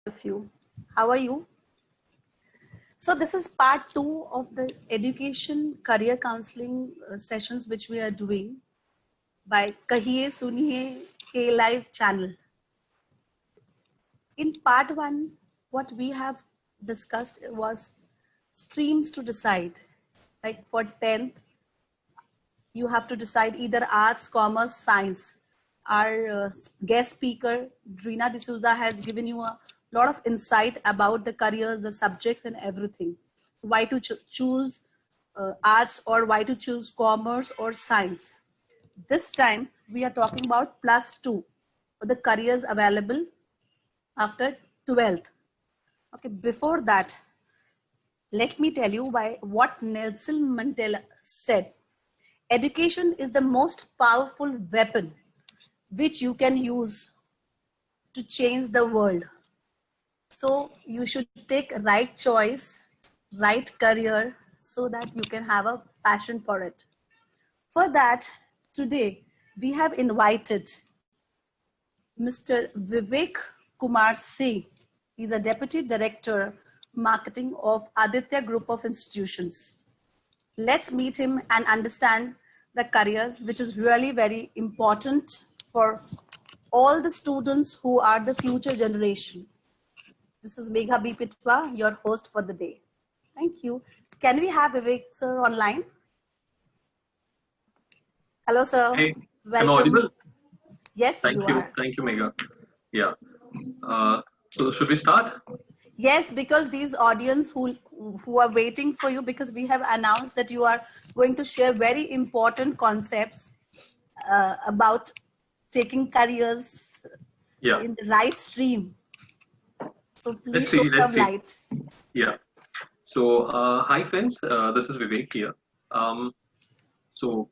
of you. How are you? So this is part 2 of the education career counseling sessions which we are doing by Kahiye Suniye K Live channel. In part 1, what we have discussed was streams to decide. Like for 10th, you have to decide either arts, commerce, science. Our guest speaker, Drina D'Souza, has given you a lot of insight about the careers, the subjects and everything. Why to choose arts or why to choose commerce or science. This time we are talking about +2 for the careers available after 12th. Okay, before that, let me tell you what Nelson Mandela said. Education is the most powerful weapon which you can use to change the world. So you should take right choice, right career, so that you can have a passion for it. For that, today we have invited Mr. Vivek Kumar Singh. He's a Deputy Director, Marketing of Aditya Group of Institutions. Let's meet him and understand the careers, which is really very important for all the students who are the future generation. This is Megha B. Pitwa, your host for the day. Thank you. Can we have Vivek sir online? Hello, sir. Hey, welcome. Am I audible? Yes, Thank you. are. Thank you, Megha. Yeah. So should we start? Yes, because these audience who are waiting for you, because we have announced that you are going to share very important concepts about taking careers in the right stream. So please show some light. Yeah. So hi friends, this is Vivek here. So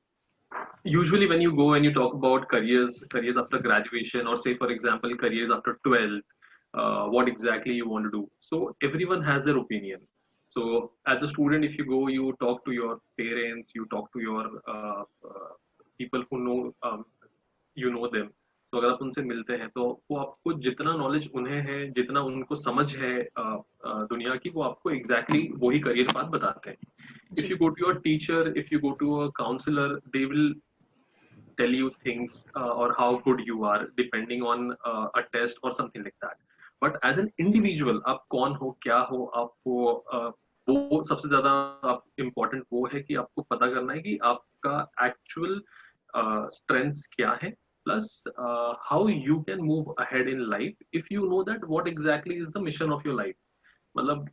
usually when you go and you talk about careers after graduation, or say for example careers after 12, what exactly you want to do. So everyone has their opinion. So as a student, if you go, you talk to your parents, you talk to your people who know, you know them. तो अगर आप उनसे मिलते हैं तो वो आपको जितना नॉलेज उन्हें है, जितना उनको समझ है दुनिया की, वो आपको एग्जैक्टली वही करियर पाथ बताते हैं. If you go to your teacher, if you go to a counselor, they will tell you things or how good you are depending on a test or something like that. But as an individual, आप कौन हो, क्या हो, आपको वो सबसे ज्यादा important वो है कि आपको पता करना है कि आपका एक्चुअल स्ट्रेंथ्स क्या है, plus how you can move ahead in life if you know that what exactly is the mission of your life. मतलब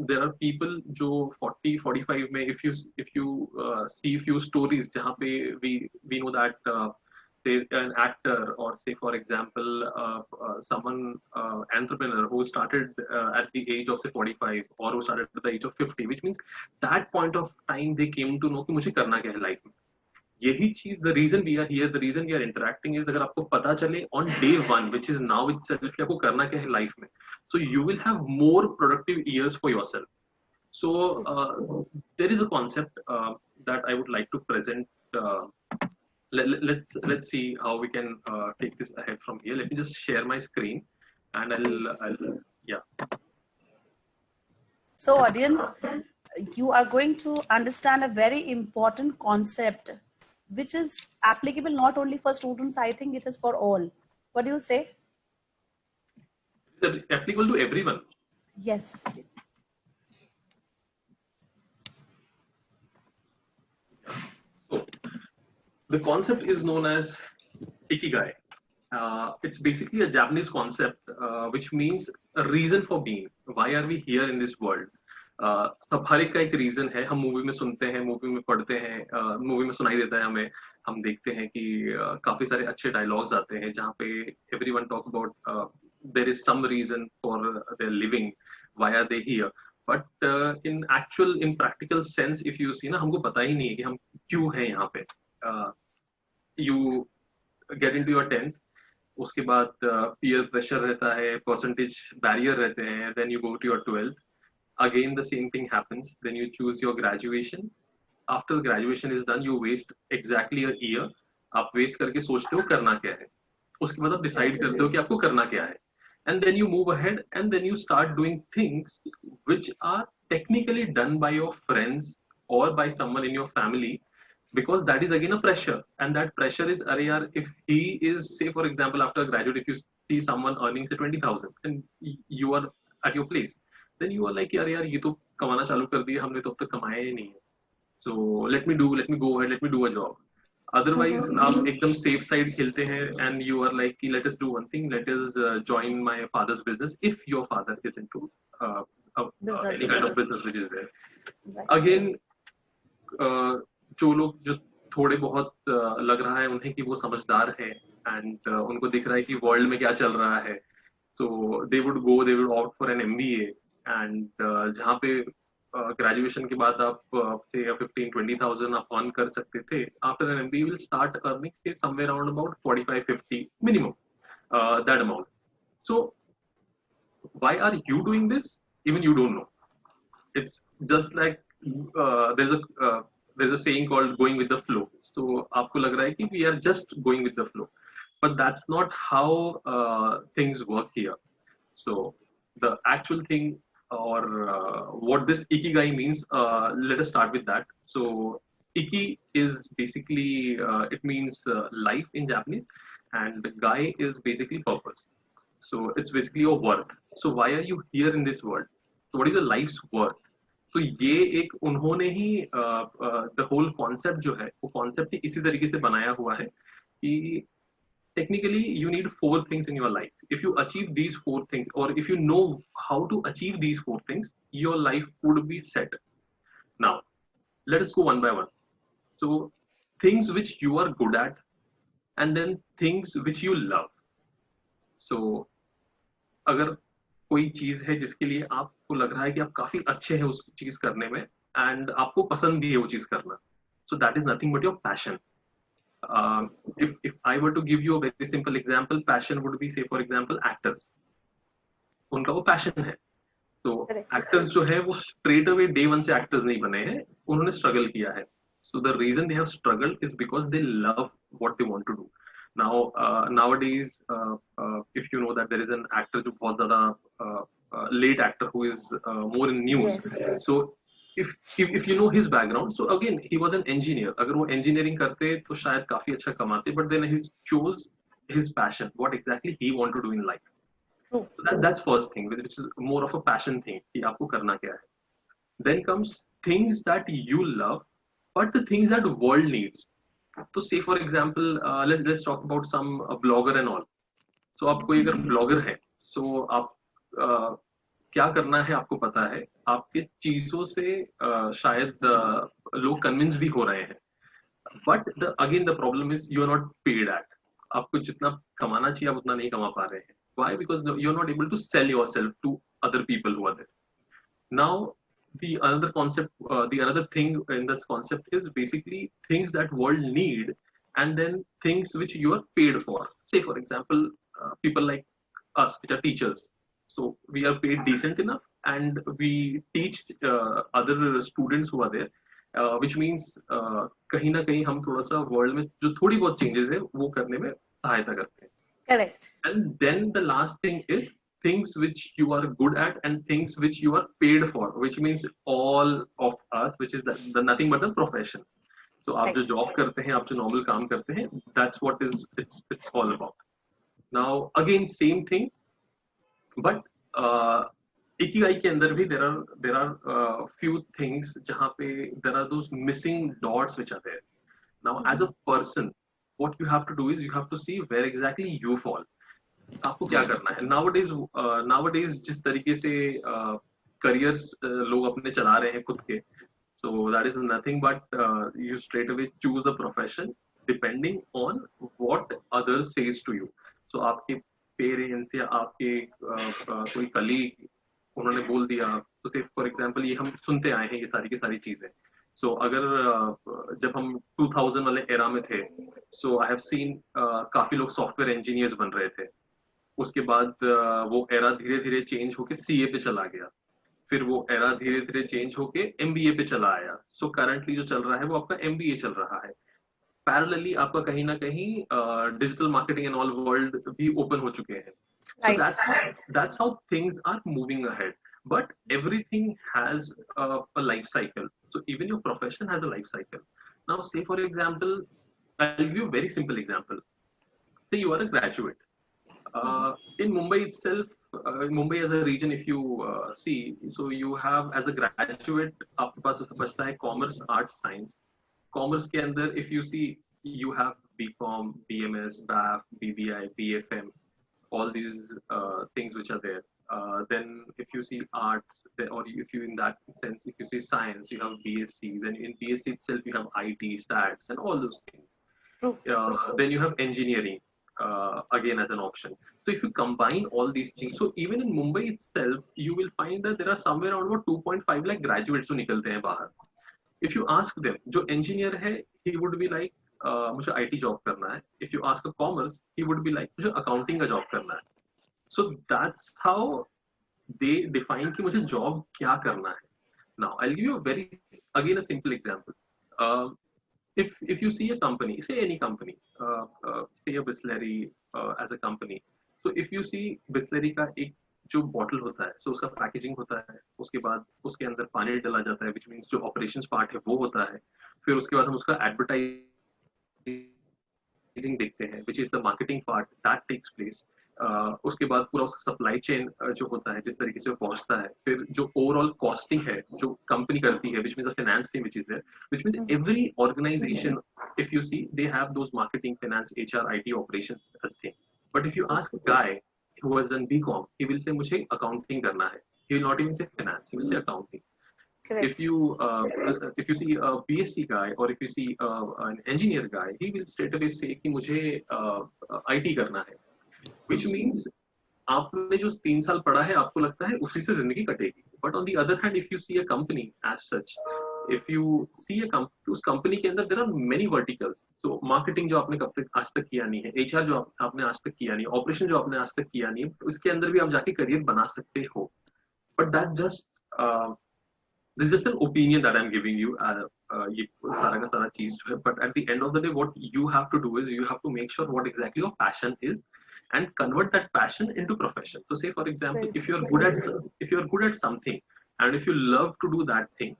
there are people जो 40-45 में if you see few stories जहाँ पे we know that say an actor, or say for example someone entrepreneur who started at the age of say 45, or who started at the age of 50, which means that point of time they came to know कि मुझे करना क्या है life में. यही चीज, the reason we are here, the reason we are interacting is, अगर आपको पता चले on day 1 which is now itself कि आपको करना क्या है लाइफ में, so you will have more productive years for yourself. So there is a concept that I would like to present. let's see how we can take this ahead from here. Let me just share my screen and I'll yeah. So audience, you are going to understand a very important concept which is applicable not only for students, I think it is for all. What do you say? It's applicable to everyone. Yes. So, the concept is known as Ikigai. It's basically a Japanese concept which means a reason for being. Why are we here in this world? सब हर एक का एक reason है. हम movie में सुनते हैं, movie में पढ़ते हैं, मूवी में सुनाई देता है हमें. हम देखते हैं कि काफी सारे अच्छे डायलॉग्स आते हैं जहाँ पे everyone talk about there is some reason for their living. Why are they here? But in practical sense, if you see ना, हमको पता ही नहीं है कि हम क्यों हैं यहाँ पे. You get into your 10th, उसके बाद peer pressure रहता है, percentage barrier रहते हैं, then you go to your 12th. Again the same thing happens. Then you choose your graduation. After graduation is done, you waste exactly a year. आप waste करके सोचते हो करना क्या है, उसके बाद आप decide करते हो कि आपको करना क्या है. and then you move ahead, and then you start doing things which are technically done by your friends or by someone in your family, because that is again a pressure, and that pressure is, अरे यार, if he is, say for example, after a graduate, if you see someone earning say 20,000 and you are at your place, then you are like, यार यार ये तो कमाना चालू कर दिया हमने, तो अब तक कमाया ही नहीं है, so let me go ahead, let me do a job. Otherwise आप एकदम safe side खेलते हैं, and you are like, let us do one thing, let us join my father's business, if your father is into Business. any kind of business which is there. Right. Again, जो लोग जो थोड़े बहुत लग रहा है उन्हें कि वो समझदार हैं, एंड उनको दिख रहा है कि वर्ल्ड में क्या चल रहा है, so they would opt for an MBA, and जहाँ पे ग्रेजुएशन के बाद आप से 15-20,000 आप अर्न कर सकते थे, after an MBA will start earning say somewhere around about 45-50 minimum, that amount. So why are you doing this? Even you don't know. It's just like there's a saying called going with the flow. So आपको लग रहा है कि we are just going with the flow, but that's not how things work here. So the actual thing, or what this ikigai means, let us start with that. So iki is basically it means life in Japanese, and gai is basically purpose. So it's basically your worth. So why are you here in this world? So what is your life's worth? तो ये एक उन्होंने ही the whole concept जो है वो concept ही इसी तरीके से बनाया हुआ है कि technically you need 4 things in your life. If you achieve these 4 things, or if you know how to achieve these 4 things, your life would be set. Now let us go one by one. So things which you are good at, and then things which you love. So अगर कोई चीज है जिसके लिए आपको लग रहा है कि आप काफी अच्छे हैं उस चीज करने में, एंड आपको पसंद भी है वो चीज करना, so that is nothing but your passion. If I were to give you a very simple example, passion would be, say for example, actors. उनका वो passion है. तो actors जो है वो straight away day one से actors नहीं बने हैं, उन्होंने struggle किया है. So the reason they have struggled is because they love what they want to do. Now nowadays, if you know that there is an actor जो बहुत ज़्यादा late actor who is more in news. Yes. So if you know his background, so again he was an engineer. अगर वो engineering करते तो शायद काफी अच्छा कमाते, but then he chose his passion, what exactly he want to do in life. True. So that's first thing, which is more of a passion thing कि आपको करना क्या है. Then comes things that you love, but the things that world needs. So say for example, let's talk about some blogger and all. So आप कोई अगर blogger है, so आप क्या करना है आपको पता है, आपके चीजों से शायद लोग कन्विंस भी हो रहे हैं, but again the problem is you are not paid at. आपको जितना कमाना चाहिए आप उतना नहीं कमा पा रहे हैं. Why? Because you are not able to sell yourself to other people who are there. Now the another concept, the another thing in this concept is basically things that world need, and then things which you are paid for. Say for example, people like us which are teachers, so we are paid decent enough, and we teach other students who are there, which means कहीं ना कहीं हम थोड़ा सा world में जो थोड़ी बहुत चेंजेस है वो करने में सहायता करते हैं. Correct. And then the last thing is things which you are good at and things which you are paid for, which means all of us, which is the nothing but the profession. So आप जो job करते हैं, आप जो normal काम करते हैं, that's what is it's all about. Now again same thing, but ikigai के अंदर भी there are few things जहाँ पे there are those missing dots which are there. Now as a person, what you have to do is you have to see where exactly you fall. आपको क्या करना है. Nowadays जिस तरीके से careers लोग अपने चला रहे हैं खुद के, so that is nothing but you straight away choose a profession depending on what others says to you. So आपके पेरेंट्स या आपके कोई कलीग उन्होंने बोल दिया, तो से फॉर एग्जांपल ये हम सुनते आए हैं ये सारी की सारी चीजें. सो अगर जब हम 2000 वाले एरा में थे, सो आई हैव सीन काफी लोग सॉफ्टवेयर इंजीनियर्स बन रहे थे. उसके बाद वो एरा धीरे धीरे चेंज होके सीए पे चला गया, फिर वो एरा धीरे धीरे चेंज होके एमबीए पे चला आया. सो करंटली जो चल रहा है वो आपका एमबीए चल रहा है. पैरेलली आपका कहीं ना कहीं digital marketing and all world भी ओपन हो चुके हैं. So Right. that's how things are moving ahead. But everything has a life cycle. So even your profession has a life cycle. Now, say for example, I'll give you a very simple example. Say you are a graduate. In Mumbai itself, Mumbai as a region, if you see, so you have as a graduate, आपके पास बचता है commerce, arts, science. Commerce के अंदर, if you see, you have BCom, BMS, BAF, BBI, BFM, all these things which are there. Then if you see arts, or if you in that sense, if you see science, you have BSc. Then in BSc itself, you have IT, stats, and all those things. True. Then you have engineering again as an option. So if you combine all these things, so even in Mumbai itself, you will find that there are somewhere around about 2.5 lakh graduates who निकलते हैं बाहर. If you ask them, जो engineer है, he would be like, मुझे IT job करना है. If you ask a commerce, he would be like, मुझे accounting का job करना है. So that's how they define कि मुझे job क्या करना है. Now I'll give you a very again a simple example. If you see a company, say any company, say a Bisleri as a company. So if you see Bisleri का एक जो bottle होता है, so उसका packaging होता है, उसके बाद उसके अंदर पानी डाला जाता है, which means जो ऑपरेशंस पार्ट है वो होता है, फिर उसके बाद हम उसका एडवर्टाइजिंग देखते हैं, which is the marketing part that takes place. उसके बाद पूरा उसका सप्लाई चेन जो होता है, जिस तरीके से वो पहुंचता है, फिर जो ओवरऑल कॉस्टिंग है जो कंपनी करती है, which means a finance team which is there, which means every organization, if you see, they have those marketing, finance, HR, IT operations as thing. But if you ask a guy who has done BCom, he will say मुझे accounting करना है. He will not even say finance, he will say accounting. Correct. If you see a BSc guy or if you see an engineer guy, he will straight away say कि मुझे IT करना है. Which means आपने जो 3 साल पढ़ा है, आपको लगता है उसी से जिंदगी कटेगी. But on the other hand, if you see a company as such, if you see a company, उस कंपनी के अंदर there are many verticals. So marketing जो आपने कब तक आज तक किया नहीं है, HR जो आपने आज तक किया नहीं है, operation जो आपने आज तक किया नहीं है, उसके अंदर भी आप जाके करियर बना सकते हो. But that just this is just an opinion that I'm giving you. ये सारा का सारा चीज जो है. But at the end of the day, what you have to do is you have to make sure what exactly your passion is and convert that passion into profession. So say for example, if you're good at something and if you love to do that thing,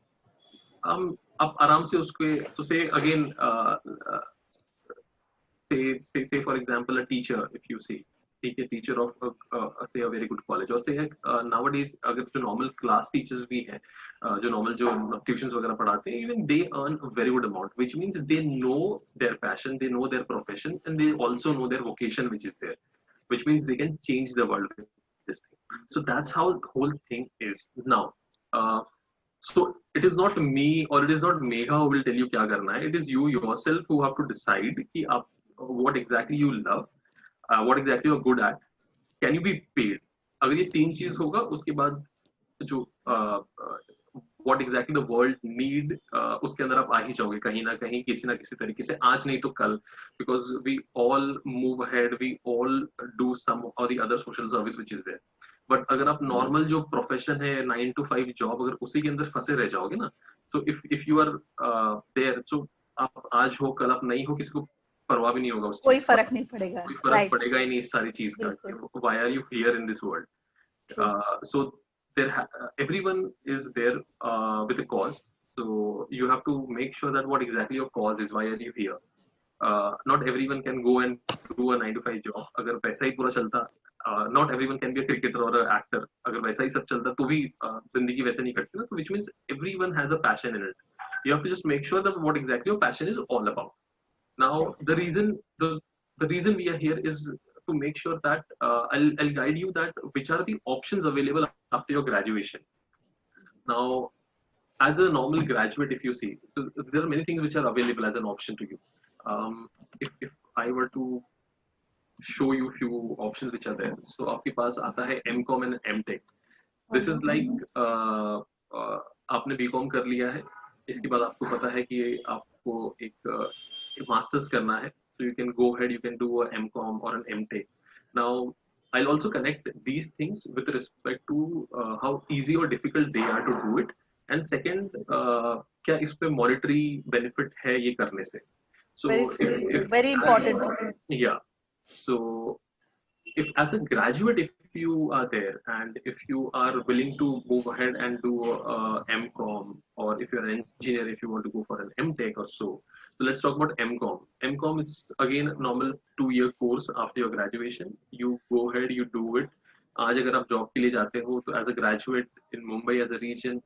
आप आराम से उसके, so say again, say for example a teacher, if you see, ठीक है, teacher of say a very good college, or say nowadays अगर जो normal class teachers भी हैं, जो normal जो tuitions वगैरह पढ़ाते हैं, even they earn a very good amount, which means they know their passion, they know their profession, and they also know their vocation which is there, which means they can change the world with this thing. So that's how the whole thing is now. So it is not me or it is not Megha who will tell you क्या करना है. It is you yourself who have to decide कि आप what exactly you love, what exactly you're good at, can you be paid. अगर ये 3 चीज होगा, उसके बाद जो what exactly the world need, उसके अंदर आप आ ही जाओगे कहीं ना कहीं, किसी ना किसी तरीके से, आज नहीं तो कल, because we all move ahead, we all do some or the other social service which is there. But अगर आप normal जो profession है 9 to 5 job, अगर उसी के अंदर फंसे रह जाओगे ना, so if you are there, so आप आज हो कल आप नहीं हो, किसी को परवाह भी नहीं होगा, उस कोई फर्क नहीं पड़ेगा. कोई फर्क पड़ेगा ही नहीं इस सारी चीज का. Why are you here in this world? So everyone is there with a cause. So you have to make sure that what exactly your cause is. Why are you here? Not everyone can go and do a 9 to 5 job. अगर वैसा ही पूरा चलता, not everyone can be a cricketer or an actor. अगर वैसा ही सब चलता तो भी जिंदगी वैसे नहीं कटती ना. So which means everyone has a passion in it. You have to just make sure that what exactly your passion is all about. Now the reason we are here is to make sure that I'll guide you that which are the options available after your graduation. Now, as a normal graduate, if you see, so there are many things which are available as an option to you. If I were to show you few options which are there, so आपके पास आता है M.Com and M.Tech. This is like आपने B.Com कर लिया है, इसके बाद आपको पता है कि आपको एक मास्टर्स करना है, so you can go ahead, you can do a M.Com or an M.Tech. Now, I'll also connect these things with respect to how easy or difficult they are to do it. And second, क्या इस पे monetary benefit है ये करने से. So very important. Yeah. So if as a graduate, if you are there and if you are willing to move ahead and do MCOM, or if you're an engineer, if you want to go for an MTech or so. So let's talk about MCOM. MCOM is again a normal 2-year course after your graduation. You go ahead, you do it. आज अगर आप job के लिए जाते हो तो as a graduate in Mumbai as a region,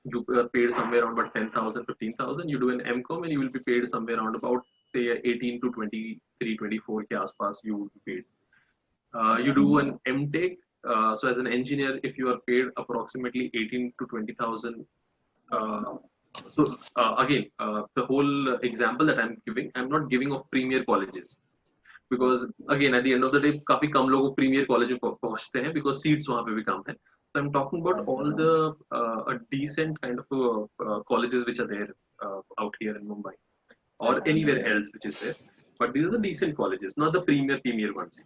you are paid somewhere around about 10,000, 15,000. You do an MCOM and you will be paid somewhere around about say 18 to 23, 24 के आसपास you will be paid. You do an MTech. So as an engineer, if you are paid approximately 18 to 20,000. Again, the whole example that I'm giving, I'm not giving of premier colleges, because again at the end of the day काफी कम लोग premier college में पहुंचते हैं because seats वहाँ पे भी कम है. So I'm talking about all the a decent kind of colleges which are there out here in Mumbai or anywhere else which is there. But these are the decent colleges, not the premier ones.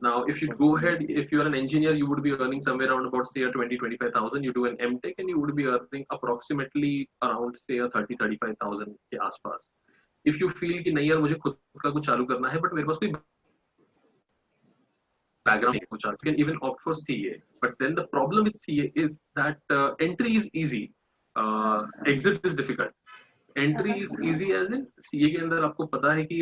Now, if you go ahead, if you are an engineer, you would be earning somewhere around about say a 20-25,000. You do an MTech and you would be earning approximately around say a 30-35,000 के आसपास. If you feel कि नहीं यार मुझे खुद का कुछ चालू करना है, but मेरे पास कोई background नहीं कुछ, you can even opt for CA. But then the problem with CA is that entry is easy, exit is difficult. Entry is easy as in CA के अंदर आपको पता है कि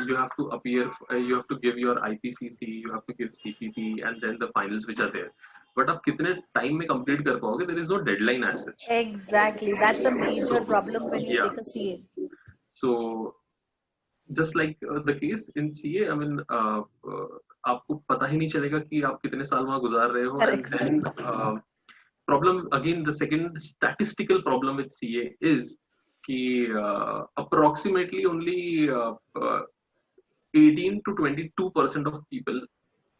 you have to appear, you have to give your IPCC, you have to give CPP and then the finals which are there. But आप कितने time में complete कर पाओगे? There is no deadline as such. Exactly, that's a major problem when you take a CA. So just like the case in CA, I mean, आपको पता ही नहीं चलेगा कि आप कितने साल वहाँ गुजार रहे हो. And then problem again, the second statistical problem with CA is कि approximately only 18 to 22% of people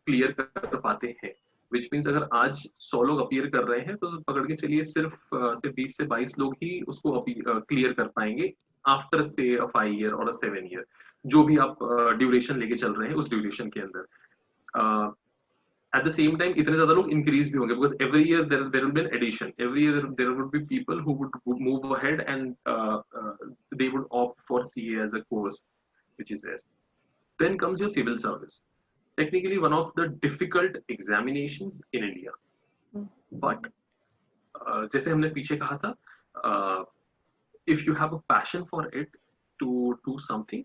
clear कर पाते हैं. Which means अगर आज 100 लोग अपीयर कर रहे हैं तो पकड़ के चलिए सिर्फ 20 से 22 लोग ही उसको क्लियर कर पाएंगे आफ्टर से 5 year और 7 year, जो भी आप ड्यूरेशन लेके चल रहे हैं उस ड्यूरेशन के अंदर. At the same time, इतने ज़्यादा लोग increase भी होंगे because every year there will be an addition. Every year there would be people who would move ahead and they would opt for CA as a course, which is there. Then comes your civil service. Technically, one of the difficult examinations in India. But जैसे हमने पीछे कहा था, if you have a passion for it to do something,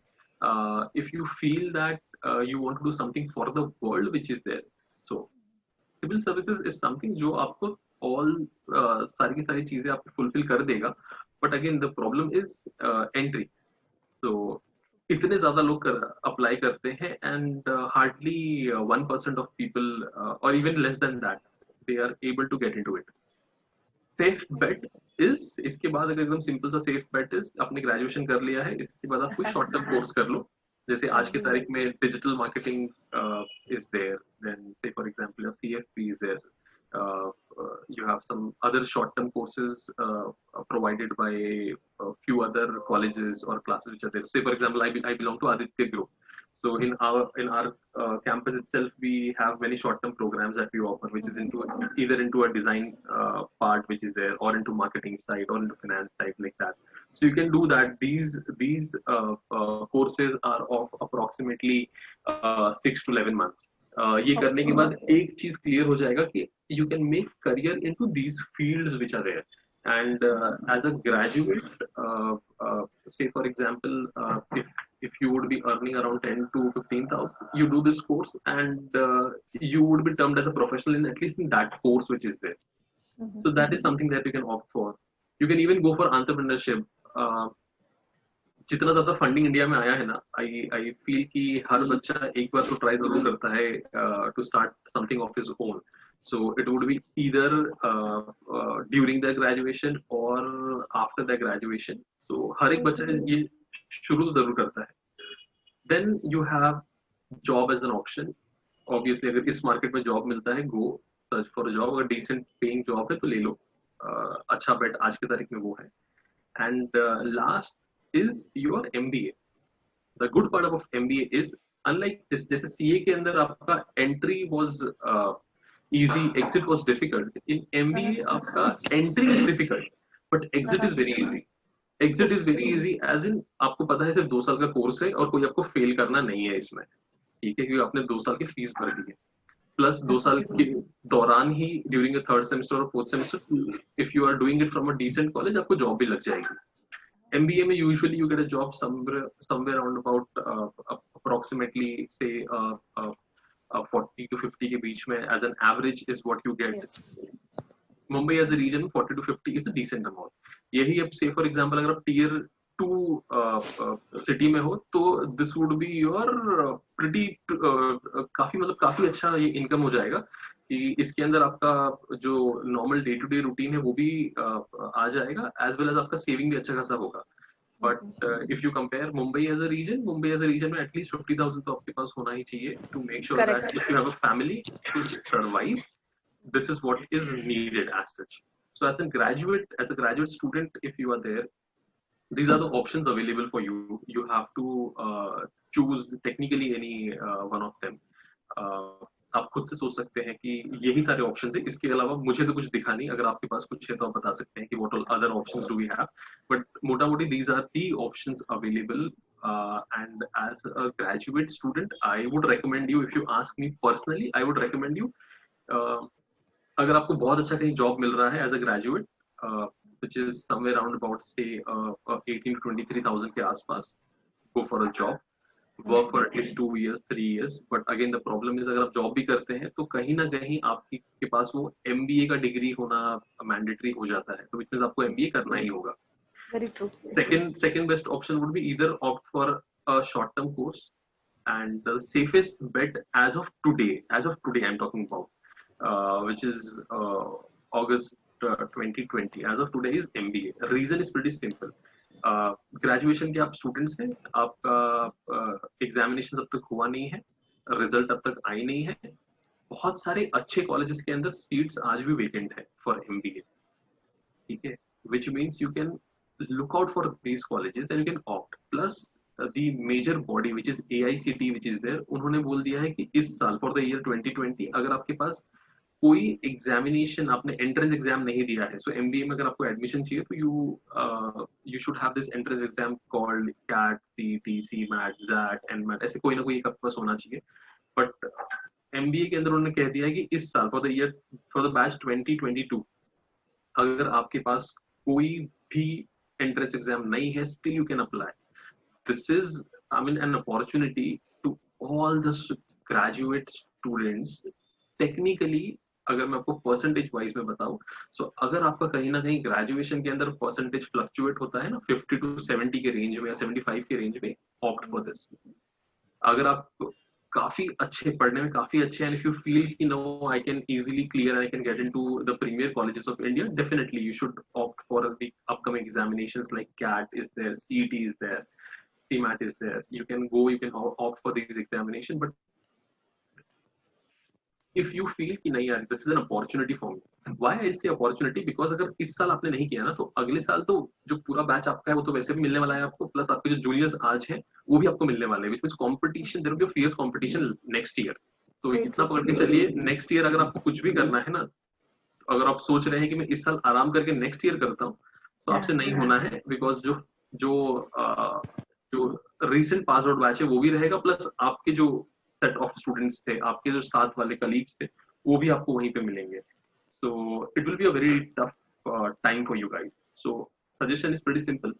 if you feel that you want to do something for the world which is there. So civil services is something जो आपको all सारी की सारी चीजें आपको fulfill कर देगा. But again the problem is entry. So इतने ज़्यादा लोग apply करते हैं and hardly 1% of people or even less than that they are able to get into it. Safe bet is इसके बाद अगर एकदम simple सा safe bet is आपने graduation कर लिया है, इसके बाद आप कोई short term course कर लो. जैसे आज की तारीख में digital marketing is there, then say for example your CFP is there, you have some other short term courses provided by a few other colleges or classes which are there. Say for example I belong to Aditya Group, so in our campus itself we have many short term programs that we offer, which is either into a design part which is there, or into marketing side, or into finance side, like that. So you can do that. These courses are of approximately 6 to 11 months. ये करने के बाद एक चीज clear हो जाएगा कि you can make career into these fields which are there. And as a graduate, say for example, if you would be earning around 10 to 15,000, you do this course and you would be termed as a professional in at least in that course which is there. So that is something that you can opt for. You can even go for entrepreneurship. जितना ज़्यादा funding India में आया है ना, I feel कि हर बच्चा एक बार तो ट्राई जरूर करता है to start something of his own. So it would be either during their graduation or after their graduation. So हर एक बच्चा ये शुरू जरूर करता है. Then you have job as an option. Obviously अगर इस मार्केट में जॉब मिलता है, go search for a job. अगर decent paying job है तो ले लो. अच्छा बेट आज की तारीख में वो है. And last is your MBA. The good part of MBA is unlike this, जैसे CA के अंदर आपका entry was easy, exit was difficult. In MBA आपका entry is difficult, but exit is very easy. Exit is very easy as in आपको पता है सिर्फ 2 साल का कोर्स है और कोई आपको फेल करना नहीं है इसमें. ठीक है, क्योंकि आपने 2 साल की फीस भर दी है, प्लस 2 साल के दौरान ही ड्यूरिंग थर्ड सेमेस्टर और fourth semester if you are doing it from a decent college आपको जॉब भी लग जाएगी। MBA में usually you get a job somewhere around about approximately say 40 to 50 के बीच में as an average is what you get. Yes. Mumbai as a region 40 to 50 is a decent amount. यही अब say for example अगर आप tier 2 city में हो तो this would be your pretty काफी मतलब काफी अच्छा ये इनकम हो जाएगा कि इसके अंदर आपका जो normal day to day routine है वो भी आ जाएगा एज वेल एज आपका सेविंग भी अच्छा खासा होगा। But if you compare Mumbai as a region में एटलीस्ट 50,000 तो आपके पास होना ही चाहिए to make sure that Correct. If you have a family to survive this is what is needed as such. So as a graduate student, if you are there, these are the options available for you. You have to choose technically any one of them. आप खुद से सोच सकते हैं कि यही सारे option है, इसके अलावा मुझे तो कुछ दिखा नहीं, अगर आपके पास कुछ है तो आप बता सकते हैं कि what all other options do we have. But मोटा मोटी these are the options available. And as a graduate student, I would recommend you, if you ask me personally, I would recommend you अगर आपको बहुत अच्छा कहीं job मिल रहा है as a graduate which is somewhere around about say 18 to 23,000 के आसपास, go for a job, work for at least 2 years 3 years. But again the problem is अगर आप जॉब भी करते हैं तो कहीं ना कहीं आपके के पास वो MBA का डिग्री होना मैंडेटरी हो जाता है, तो which means आपको MBA करना ही होगा. Very true. Second best option would be either opt for a short term course, and the safest bet as of today I'm talking about, which is August 2020. As of today is MBA. Reason is pretty simple. Graduation के आप students हैं, आपका examination अब तक हुआ नहीं है, result अब तक आई नहीं है, बहुत सारे अच्छे कॉलेजेस के अंदर सीट्स आज भी वेकेंट है फॉर MBA, ठीक है, which means you can look out for these colleges and you can opt. Plus the major body which is AICTE which is there, उन्होंने बोल दिया है कि इस साल फॉर द ईयर 2020 अगर आपके पास कोई एग्जामिनेशन आपने एंट्रेंस एग्जाम नहीं दिया है, सो MBA में अगर आपको एडमिशन चाहिए तो you should have this entrance exam called CAT, CET, CMAT, XAT, NMAT, ऐसे कोई ना कोई एक आपके पास होना चाहिए. बट MBA के अंदर उन्होंने कह दिया है कि इस साल फॉर द बैच 2022 अगर आपके पास कोई भी एंट्रेंस एग्जाम नहीं है, still you can apply. This is I mean an opportunity to all the graduate students. Technically अगर मैं आपको परसेंटेज वाइज में बताऊं, सो अगर आपका कहीं ना कहीं ग्रेजुएशन के अंदर परसेंटेज फ्लक्चुएट होता है ना 50 to 70 के रेंज में या 75 के रेंज में, ऑप्ट फॉर दिस. अगर आप काफी अच्छे पढ़ने में काफी अच्छे हैं, इफ यू फील कि no I can easily clear, I can get into the premier colleges of India, definitely you should opt for the upcoming examinations like CAT is there, CET is there, CMAT is there. You can opt for these examination. But if you feel कि नहीं यार this is an opportunity for me, why I say opportunity, because अगर इस साल आपने नहीं किया ना तो अगले साल तो जो पूरा बैच आपका है वो तो वैसे भी मिलने वाला है आपको, प्लस आपके जो जूनियर्स आज हैं वो भी आपको मिलने वाले हैं, which means competition, there will be a fierce competition next year. तो इतना पकड़ के चलिए, नेक्स्ट ईयर अगर आपको कुछ भी करना है ना, अगर आप सोच रहे हैं कि मैं इस साल आराम करके नेक्स्ट ईयर करता हूँ तो आपसे नहीं होना है, बिकॉज जो जो जो रिसेंट पास आउट बैच है वो भी रहेगा, प्लस आपके जो सेट ऑफ स्टूडेंट्स थे, आपके जो साथ वाले कलीग्स थे, वो भी आपको वहीं पे मिलेंगे. So it will be a very tough time for you guys. So suggestion is pretty simple,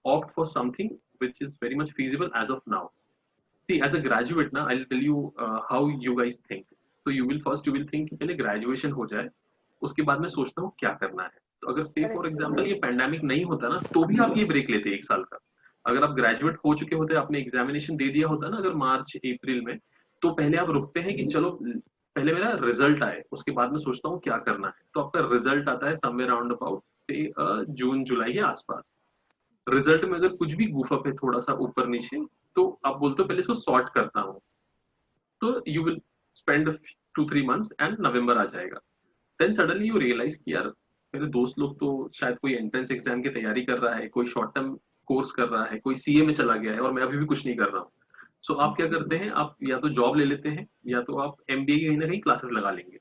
opt for something which is very much feasible as of now. See, as a graduate ना, I'll tell you how you guys think. So you will think कि पहले graduation हो जाए, उसके बाद मैं सोचता हूँ क्या करना है. तो अगर say for example ये पैंडेमिक नहीं होता ना तो भी आप ये ब्रेक लेते 1 साल का. अगर आप ग्रेजुएट हो चुके होते, आपने एग्जामिनेशन दे दिया होता ना अगर मार्च अप्रैल में, तो पहले आप रुकते हैं कि चलो पहले मेरा रिजल्ट आए, उसके बाद में सोचता हूँ क्या करना है. तो आपका रिजल्ट आता है समवेयर अराउंड अबाउट जून जुलाई के आसपास. रिजल्ट में अगर कुछ भी गुफअप है थोड़ा सा ऊपर नीचे, तो आप बोलते हो पहले इसको सॉर्ट करता हूँ, तो you will spend 2-3 months and नवंबर आ जाएगा. देन सडनली यू रियलाइज कि यार मेरे दोस्त लोग तो शायद कोई एंट्रेंस एग्जाम की तैयारी कर रहा है, कोई शॉर्ट टर्म कोर्स कर रहा है, कोई CA में चला गया है और मैं अभी भी कुछ नहीं कर रहा हूँ. सो आप क्या करते हैं, आप या तो जॉब ले लेते हैं या तो आप MBA कहीं ना कहीं क्लासेस लगा लेंगे.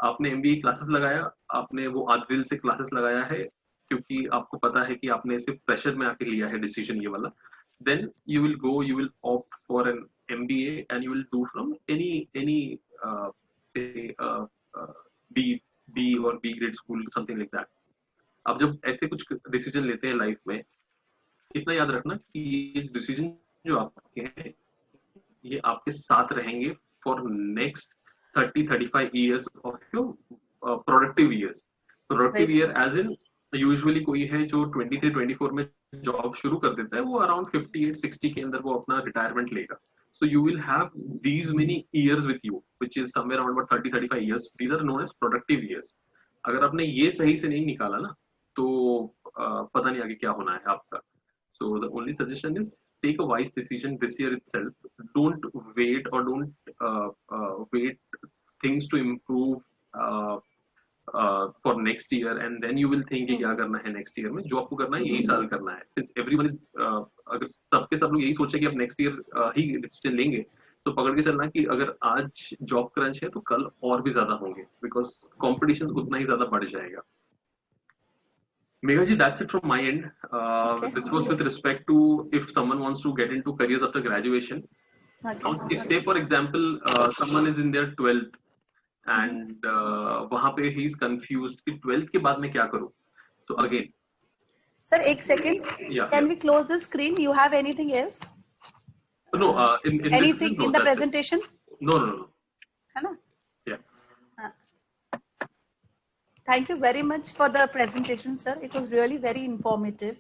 आपने MBA क्लासेस लगाया, आपने वो आधे दिल से क्लासेस लगाया है क्योंकि आपको पता है कि आपने सिर्फ प्रेशर में आके लिया है डिसीजन ये वाला. Then you will opt for an MBA and you will do from any say B or B grade school, something like that. आप जब ऐसे कुछ डिसीजन लेते हैं लाइफ में, इतना याद रखना कि ये डिसीजन जो आपके हैं ये आपके साथ रहेंगे for next 30-35 years of your productive years. Productive year age in usually कोई है जो 23-24 में जॉब शुरू कर देता है, वो अराउंड 58-60 के अंदर वो अपना रिटायरमेंट लेगा. So you will have these many years with you, which is somewhere around about 30-35 years. These are known as productive years. अगर आपने ये सही से नहीं निकाला ना, तो पता नहीं आगे क्या होना है आपका. So the only suggestion is take a wise decision this year itself. Don't wait or don't wait things to improve for next year and then you will think कि क्या करना है next year में. जो आपको करना है यही साल करना है. Since everyone is अगर सबके सब लोग यही सोचे कि अब next year ही decision लेंगे, तो पकड़ के चलना कि अगर आज जॉब क्रंच है तो कल और भी ज्यादा होंगे, because competition उतना ही ज्यादा बढ़ जाएगा. Megha ji, that's it from my end. This was with respect to if someone wants to get into careers after graduation. Now, if say for example someone is in their 12th and वहाँ पे he is confused कि 12th के बाद मैं क्या करूँ. So again, sir, एक second. Can we close the screen? You have anything else? No. In anything this, no, in the presentation? No. है ना? Yeah. Thank you very much for the presentation, sir. It was really very informative.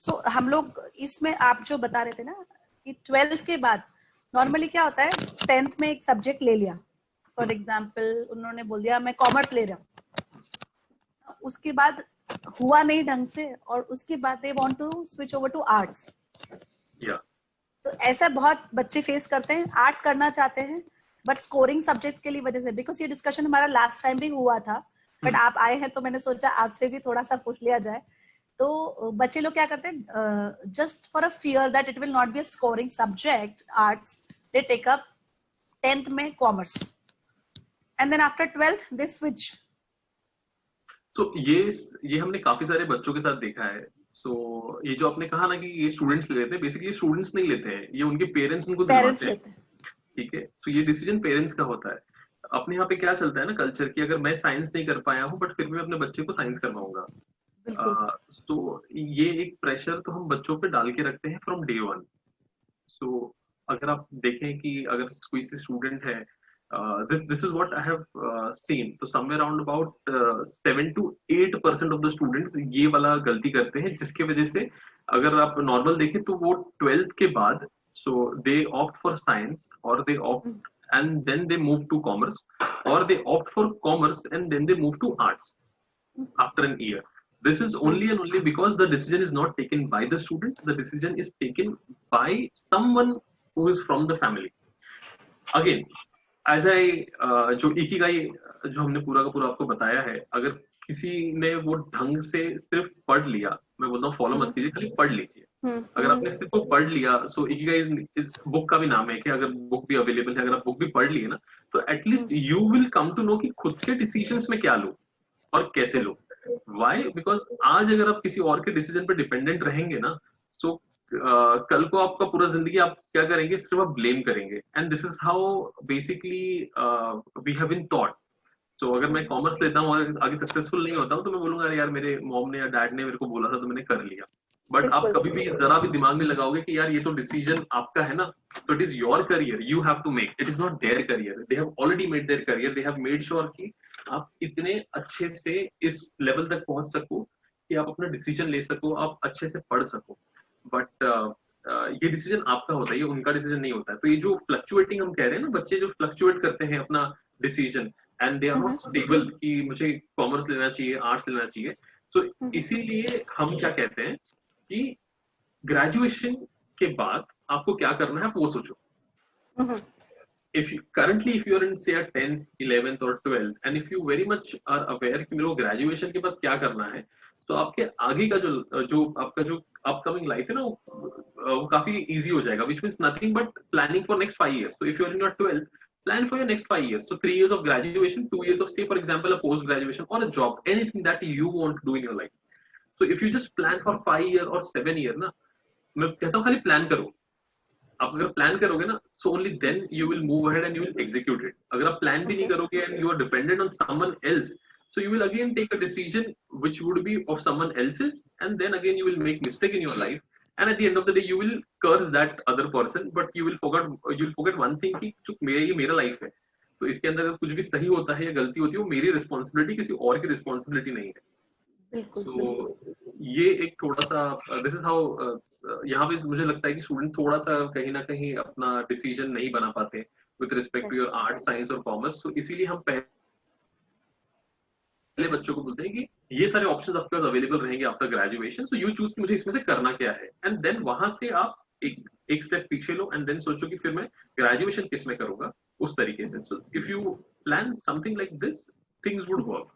So हम लोग इसमें आप जो बता रहे थे ना कि 12th के बाद नॉर्मली क्या होता है, 10th में एक सब्जेक्ट ले लिया, फॉर एग्जाम्पल उन्होंने बोल दिया मैं कॉमर्स ले रहा हूँ, उसके बाद हुआ नहीं ढंग से और उसके बाद they want to switch over to arts. तो ऐसा बहुत बच्चे फेस करते हैं, आर्ट्स करना चाहते हैं बट स्कोरिंग सब्जेक्ट्स के लिए वजह से, बिकॉज ये डिस्कशन हमारा लास्ट टाइम भी हुआ था बट आप आए हैं तो मैंने सोचा आपसे भी थोड़ा सा पूछ लिया जाए. तो बच्चे लोग क्या करते हैं, just for a fear that it will not be a scoring subject arts, they take up 10th में commerce and then after 12th they switch. तो ये हमने काफी सारे बच्चों के साथ देखा है. सो ये जो आपने कहा ना कि ये स्टूडेंट्स ले लेते हैं, बेसिकली स्टूडेंट्स नहीं लेते हैं, ये उनके पेरेंट्स उनको दिलवाते हैं. ठीक है, तो ये डिसीजन पेरेंट्स का होता है. अपने यहाँ पे क्या चलता है ना कल्चर की, अगर मैं साइंस नहीं कर पाया हूँ बट फिर भी अपने बच्चे को साइंस करवाऊंगा. तो ये एक प्रेशर तो हम बच्चों पे डाल के रखते हैं फ्रॉम डे वन. सो अगर आप देखें कि अगर कोई सी स्टूडेंट है, this is what I have seen. तो somewhere around about 7 to 8% of the students ये वाला गलती करते हैं, जिसके वजह से अगर आप नॉर्मल देखें तो वो 12th के बाद so they opt for science or they opt and then they move to commerce or they opt for commerce and then they move to arts after an year. This is only and only because the decision is not taken by the student, the decision is taken by someone who is from the family. Again, as I जो ikigai जो हमने पूरा का पूरा आपको बताया है, अगर किसी ने वो ढंग से सिर्फ पढ़ लिया, मैं बोलता हूँ फॉलो मत कीजिए, खाली पढ़ लीजिए. अगर आपने सिर्फ वो पढ़ लिया, सो इकिगाई बुक का भी नाम है कि अगर बुक भी अवेलेबल है, अगर आप बुक भी पढ़ लिए ना, तो at least you will come to know कि खुद के डिसीजंस में क्या लो और कैसे लो. व्हाई? बिकॉज आज अगर आप किसी और के डिसीजन पे डिपेंडेंट रहेंगे ना, सो कल को आपका पूरा जिंदगी आप क्या करेंगे, सिर्फ आप ब्लेम करेंगे. And this is how basically we have been taught. So अगर मैं कॉमर्स लेता हूँ और आगे सक्सेसफुल नहीं होता हूँ तो मैं बोलूंगा यार मेरे मॉम ने या डैड ने मेरे को बोला था तो मैंने कर लिया. बट आप कभी भी जरा भी दिमाग में लगाओगे कि यार ये तो डिसीजन आपका है ना, so it is your career, you have to make, it is not their career. They have already made their career, they have made sure कि आप इतने अच्छे से इस लेवल तक पहुंच सको कि आप अपना डिसीजन ले सको, आप अच्छे से पढ़ सको. बट ये डिसीजन आपका होता है, ये उनका डिसीजन नहीं होता है. तो ये जो फ्लक्चुएटिंग हम कह रहे हैं ना, बच्चे जो फ्लक्चुएट करते हैं अपना decision and they are not stable कि मुझे कॉमर्स लेना चाहिए, आर्ट्स लेना चाहिए. सो इसीलिए हम क्या कहते हैं कि ग्रेजुएशन के बाद आपको क्या करना है, आप वो सोचो. if you are in say a 10th 11th or 12th and if you very much are aware कि मेरे को ग्रेजुएशन के बाद क्या करना है, तो आपके आगे का जो आपका जो अपकमिंग लाइफ है ना, वो काफी इजी हो जाएगा. which means nothing but planning for next 5 years. so if you are in your 12th, plan for your next 5 years. so 3 years of graduation, 2 years of say for example a post graduation or a job, anything that you want to do in your life. so if you just plan for 5 year or 7 year ना, मैं कहता हूँ खाली plan करो. आप अगर plan करोगे ना, so only then you will move ahead and you will execute it. अगर आप प्लान भी नहीं Okay. करोगे and you are dependent on someone else, so you will again take a decision which would be of someone else's, and then again you will make mistake in your life, and at the end of the day you will curse that other person, but you will forget one thing कि जो मेरा ये मेरा life है, तो इसके अंदर अगर कुछ भी सही होता है या गलती होती है वो मेरी रिस्पॉन्सिबिलिटी, किसी और की रिस्पॉन्सिबिलिटी नहीं है. बिल्कुल सो बिल्कुल. ये एक थोड़ा सा, दिस इज हाउ, यहाँ पे मुझे लगता है कि स्टूडेंट थोड़ा सा कहीं ना कहीं अपना डिसीजन नहीं बना पाते with respect to Yes. Your art, science और कॉमर्स. तो इसीलिए हम पहले बच्चों को बोलते हैं कि ये सारे ऑप्शंस आपके पास अवेलेबल रहेंगे after graduation, so you choose कि मुझे इसमें से करना क्या है, एंड देन वहां से आप एक स्टेप पीछे लो एंड देन सोचो कि फिर मैं ग्रेजुएशन किस में करूंगा, उस तरीके से. So if you plan something like this, things would work.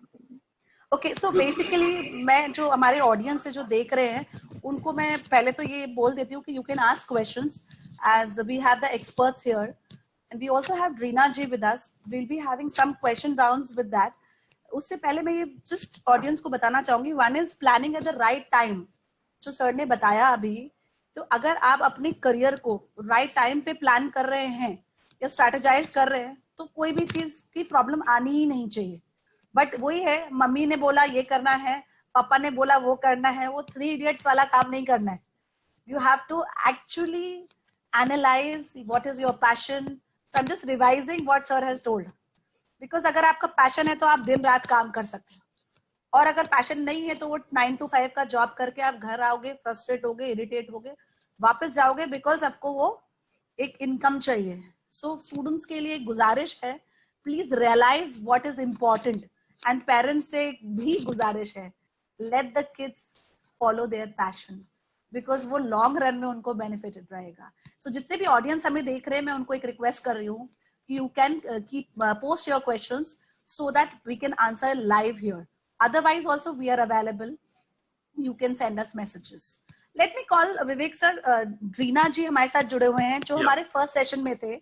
Okay, so basically मैं जो हमारे ऑडियंस से जो देख रहे हैं उनको मैं पहले तो ये बोल देती हूँ कि you can ask questions as we have the experts here and we also have Reena ji with us. We will be having some question rounds with that. उससे पहले मैं ये जस्ट ऑडियंस को बताना चाहूंगी, one is planning at the right time, जो sir ने बताया अभी. तो अगर आप अपने करियर को राइट टाइम पे प्लान कर रहे हैं या स्ट्रैटेजाइज कर रहे हैं तो कोई भी चीज की प्रॉब्लम आनी ही नहीं चाहिए. बट वही है, मम्मी ने बोला ये करना है, पापा ने बोला वो करना है, वो 3 इडियट्स वाला काम नहीं करना है. You have to actually analyze what is your passion. So I'm just revising what sir has told. Because अगर आपका पैशन है तो आप दिन रात काम कर सकते हो, और अगर पैशन नहीं है तो वो 9 to 5 का जॉब करके आप घर आओगे, फ्रस्ट्रेट होगे, इरिटेट होगे, वापस जाओगे, बिकॉज आपको वो एक इनकम चाहिए. सो स्टूडेंट्स के लिए गुजारिश है, please realise what is important. And parents से भी गुजारिश है, let the kids follow their passion, because वो लॉन्ग रन में उनको बेनिफिटेड रहेगा. सो जितने भी ऑडियंस हमें देख रहे हैं, मैं उनको एक रिक्वेस्ट कर रही हूँ कि you can keep post your questions so that we can answer live here. Otherwise also we are available. You can send us messages. Let me call Vivek sir. Reena ji हमारे साथ जुड़े हुए हैं जो हमारे फर्स्ट सेशन में थे.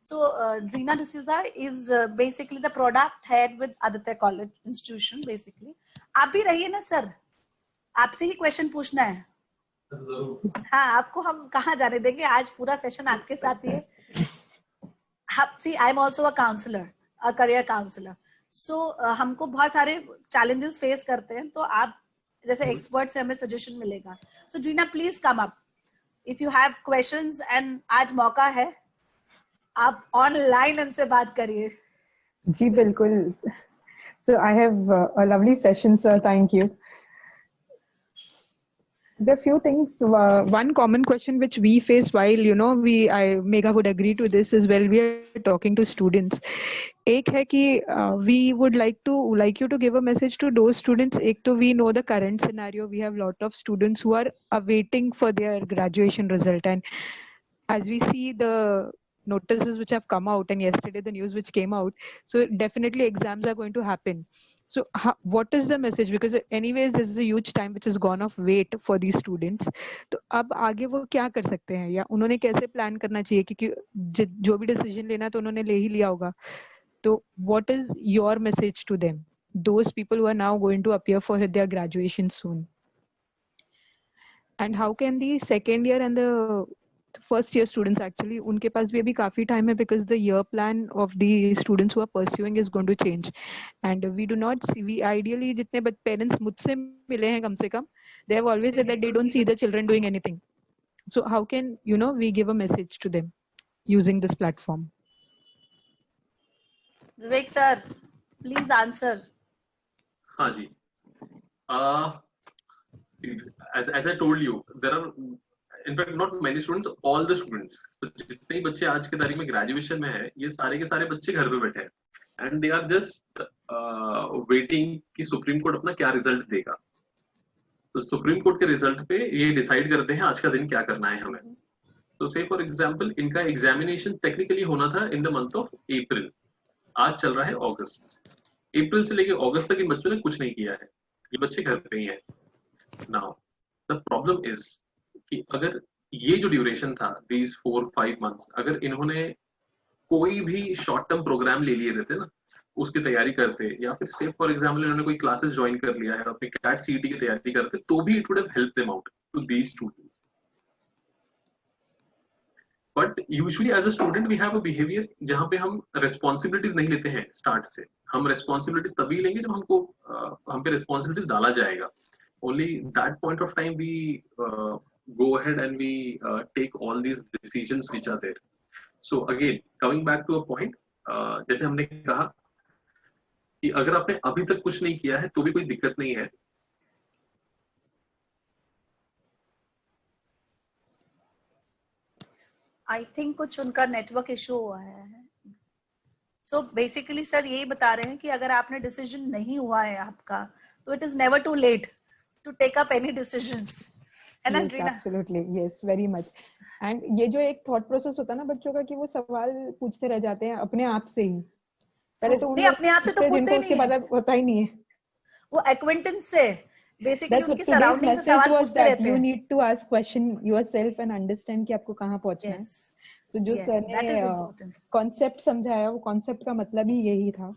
So Reena D'Souza is basically the product head with Aditya College Institution basically. आप भी रहिए ना सर, आपसे ही क्वेश्चन पूछना है. हाँ, आपको हम कहाँ जाने देंगे, आज पूरा सेशन आपके साथ ही है. See, I'm also a counselor, a career counselor. So हमको बहुत सारे challenges face करते हैं, तो आप जैसे एक्सपर्ट से हमें सजेशन मिलेगा. So Reena, please come up if you have questions, and आज मौका है, आप ऑनलाइन उनसे बात करिए. जी बिल्कुल. So I have a lovely session, sir. Thank you. There are few things. One common question which we face while, Megha would agree to this as well. We are talking to students. एक है कि we would like you to give a message to those students. एक तो we know the current scenario. We have lot of students who are awaiting for their graduation result, and as we see the notices which have come out, and yesterday the news which came out, so definitely exams are going to happen. So what is the message? Because anyways this is a huge time which has gone off wait for these students. तो अब आगे वो क्या कर सकते हैं, या उन्होंने कैसे प्लान करना चाहिए, क्योंकि जो भी डिसीजन लेना तो उन्होंने ले ही लिया होगा. तो what is your message to them, those people who are now going to appear for their graduation soon? And how can the second year and the first year students, actually उनके पास भी अभी काफी time है, because the year plan of the students who are pursuing is going to change, and we do not see, we ideally जितने parents मुझसे मिले हैं कम से कम, they have always said that they don't see the children doing anything. So how can we give a message to them using this platform? Vivek sir, please answer. हाँ जी. As I told you, there are in fact not many students, all the students. So जितने बच्चे आज के तारीख में graduation में हैं, ये सारे के सारे बच्चे घर पे बैठे हैं, and they are just waiting कि सुप्रीम कोर्ट अपना क्या रिजल्ट देगा. तो सुप्रीम कोर्ट के रिजल्ट पे ये डिसाइड करते हैं आज का दिन क्या करना है हमें. तो से फॉर एग्जांपल इनका एग्जामिनेशन टेक्निकली होना था in the month of April. आज चल रहा है अगस्त. अप्रैल से लेके अगस्त तक इन बच्चों ने कुछ नहीं किया है, ये बच्चे घर पे ही हैं. नाउ द प्रॉब्लम इज कि अगर ये जो ड्यूरेशन था, दीज 4-5 months, अगर इन्होंने कोई भी शॉर्ट टर्म प्रोग्राम ले लिए रहते ना, उसकी तैयारी करते, या फिर से फॉर एग्जाम्पल इन्होंने कोई क्लासेस ज्वाइन कर लिया है, अपने कैट सीईटी की तैयारी करते, तो भी it would have help them out to these students. But usually as a student we have a behaviour जहाँ पे हम रिस्पॉन्सिबिलिटीज नहीं लेते हैं स्टार्ट से. हम रिस्पॉन्सिबिलिटीज तभी लेंगे जब हमको हम पे रिस्पॉन्सिबिलिटीज डाला जाएगा. Only that point of time we go ahead and we take all these decisions which are there. So again, coming back to a point, जैसे हमने कहा कि अगर आपने अभी तक कुछ नहीं किया है तो भी कोई दिक्कत नहीं है. आई थिंक कुछ उनका नेटवर्क इशू हुआ है. सो बेसिकली सर यही बता रहे हैं कि अगर आपने डिसीजन नहीं हुआ है आपका, तो it is never too late to take up any decisions. है ना Reena? Absolutely, yes, very much. And ये जो एक थॉट प्रोसेस होता है ना बच्चों का, कि वो सवाल पूछते रह जाते हैं अपने आप से ही. पहले तो नहीं, अपने आप से तो पूछते जिनको ही उसके नहीं बाद होता ही नहीं है. वो एक्वेंटेंस से बेसिकली That's what उनकी today's सराउंडिंग से message सवाल was, पूछते that रहते you हैं. need to ask question yourself and understand कि आपको कहाँ पहुंचना है. Yes, So जो yes, सर that is ने important. कॉन्सेप्ट समझाया, वो कॉन्सेप्ट का मतलब ही यही था.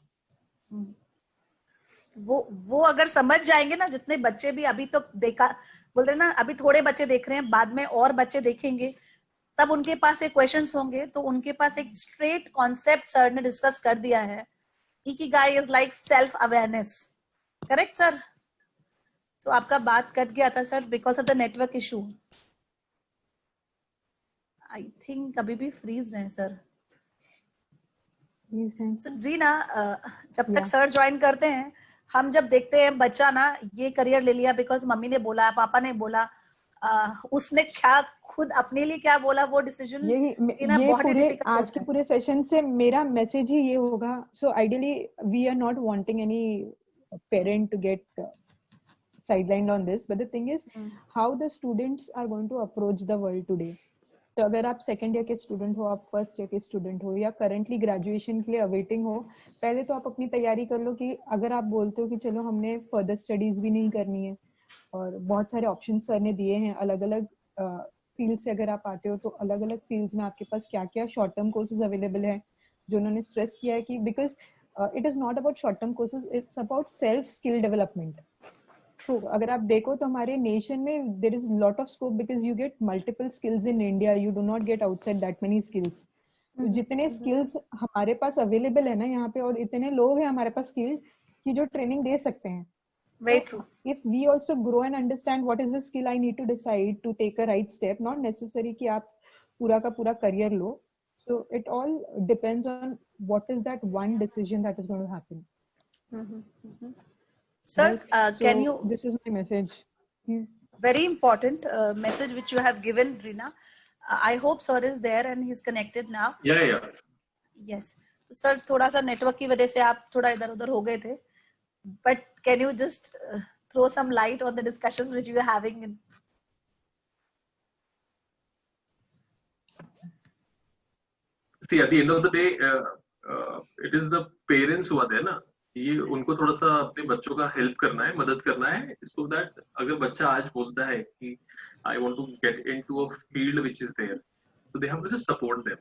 वो अगर समझ जाएंगे ना, जितने बच्चे भी अभी तो देखा, बोलते हैं ना अभी थोड़े बच्चे देख रहे हैं, बाद में और बच्चे देखेंगे, तब उनके पास एक क्वेश्चंस होंगे, तो उनके पास एक स्ट्रेट कॉन्सेप्ट सर ने डिस्कस कर दिया है. Ikigai is like self awareness. Correct sir? तो आपका बात कट गया था sir because of the network issue. I think अभी भी फ्रीज रहे सर. रीना, जब तक सर ज्वाइन करते हैं, हम जब देखते हैं बच्चा ना ये करियर ले लिया बिकॉज मम्मी ने बोला, पापा ने बोला, उसने क्या खुद अपने लिए क्या बोला, वो डिसीजन ये पूरे आज के पूरे सेशन से मेरा मैसेज ही ये होगा. So ideally we are not wanting any parent to get sidelined on this, but the thing is how the students are going to approach the world today. तो अगर आप सेकेंड ईयर के student हो, आप first year के student हो, या currently graduation के लिए अवेटिंग हो, पहले तो आप अपनी तैयारी कर लो कि अगर आप बोलते हो कि चलो हमने फर्दर स्टडीज भी नहीं करनी है, और बहुत सारे ऑप्शन सर ने दिए हैं अलग अलग फील्ड से, अगर आप आते हो तो अलग अलग फील्ड्स में आपके पास क्या क्या शॉर्ट टर्म कोर्सेज अवेलेबल है, जो उन्होंने स्ट्रेस किया है कि because it is not about short term courses, it's about self skill development. True. अगर आप देखो तो हमारे नेशन में there is lot of scope because you get multiple skills in India, you do not get outside that many skills. तो जितने skills हमारे पास available है ना यहाँ पे, और इतने लोग हैं हमारे पास skilled कि जो ट्रेनिंग दे सकते हैं. Very true. If we also grow and understand what is the skill I need to decide to take a right step, not necessary कि आप पूरा का पूरा career low. So it all depends on what is that one decision that is going to happen. Sir, right? So can you? This is my message. Please. Very important message which you have given, Rina. I hope sir is there and he's connected now. Yeah. Yes. तो sir थोड़ा सा network की वजह से आप थोड़ा इधर उधर हो गए थे. But can you just throw some light on the discussions which you were having in? See, at the end of the day, it is the parents who are there ना. ये उनको थोड़ा सा अपने बच्चों का हेल्प करना है, मदद करना है, so that अगर बच्चा आज बोलता है कि I want to get into a field which is there, so they have to just support them.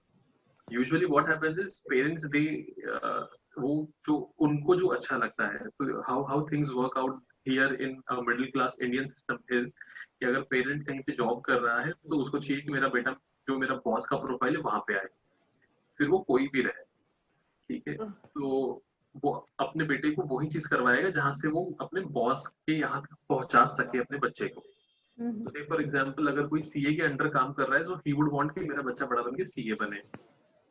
Usually what happens is parents they वो जो उनको जो अच्छा लगता है, तो how things work out here in a middle class Indian system is कि अगर पेरेंट कहीं पे जॉब कर रहा है तो उसको चाहिए कि मेरा बेटा जो मेरा बॉस का प्रोफाइल है वहां पे आए, फिर वो कोई भी रहे, ठीक है. तो वो अपने बेटे को वही चीज करवाएगा जहां से वो अपने बॉस के यहाँ तक पहुंचा सके अपने बच्चे को. तो फॉर एग्जांपल अगर कोई सीए के अंडर काम कर रहा है, तो ही वुड वांट कि मेरा बच्चा बड़ा बन के सीए बने.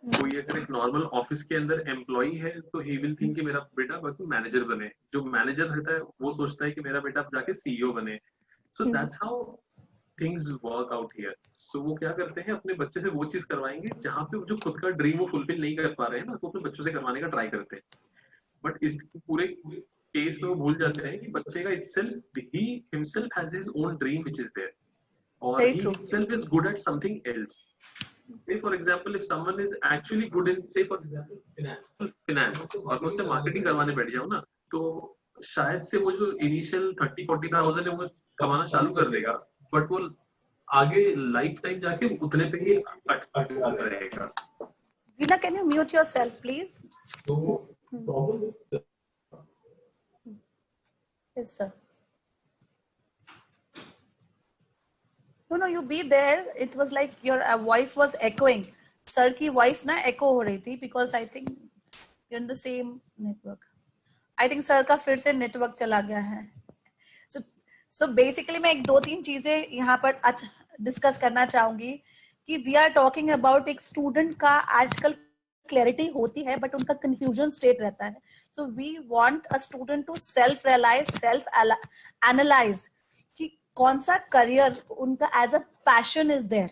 कोई अगर एक नॉर्मल ऑफिस के अंदर एम्प्लॉई है, तो ही विल थिंक कि मेरा बेटा बाकी मैनेजर बने. जो मैनेजर रहता है वो सोचता है कि मेरा बेटा जाके सीईओ बने. So that's how things work out here. So वो क्या करते हैं, अपने बच्चे से वो चीज करवाएंगे जहां पे जो खुद का ड्रीम वो फुलफिल नहीं कर पा रहे हैं ना, तो अपने बच्चों से करवाने का ट्राई करते हैं. बट इस पूरे केस में वो भूल जाते हैं कि बच्चे का itself he himself has his own dream which is there, or he himself is good at something else. Say for example, if someone is actually good in, say for example, finance, और मैं उससे marketing करवाने बैठ जाऊँ ना, तो शायद से वो जो इनिशियल 30-40,000 है वो कमाना चालू कर देगा, बट वो आगे लाइफ टाइम जाके उतने पे ही अटका रहेगा. Rina, can you mute yourself, please? Yes, sir. No, you be there. It was like your voice was echoing. Sir की वॉइस ना एको हो रही थी because I think in the same network. I think sir का फिर से network चला गया है. सो बेसिकली मैं एक दो तीन चीजें यहाँ पर डिस्कस करना चाहूंगी कि वी आर टॉकिंग अबाउट एक स्टूडेंट का आजकल क्लैरिटी होती है बट उनका कंफ्यूजन स्टेट रहता है. So we want a student to self realise, self analyse कि कौन सा करियर उनका as a passion is there.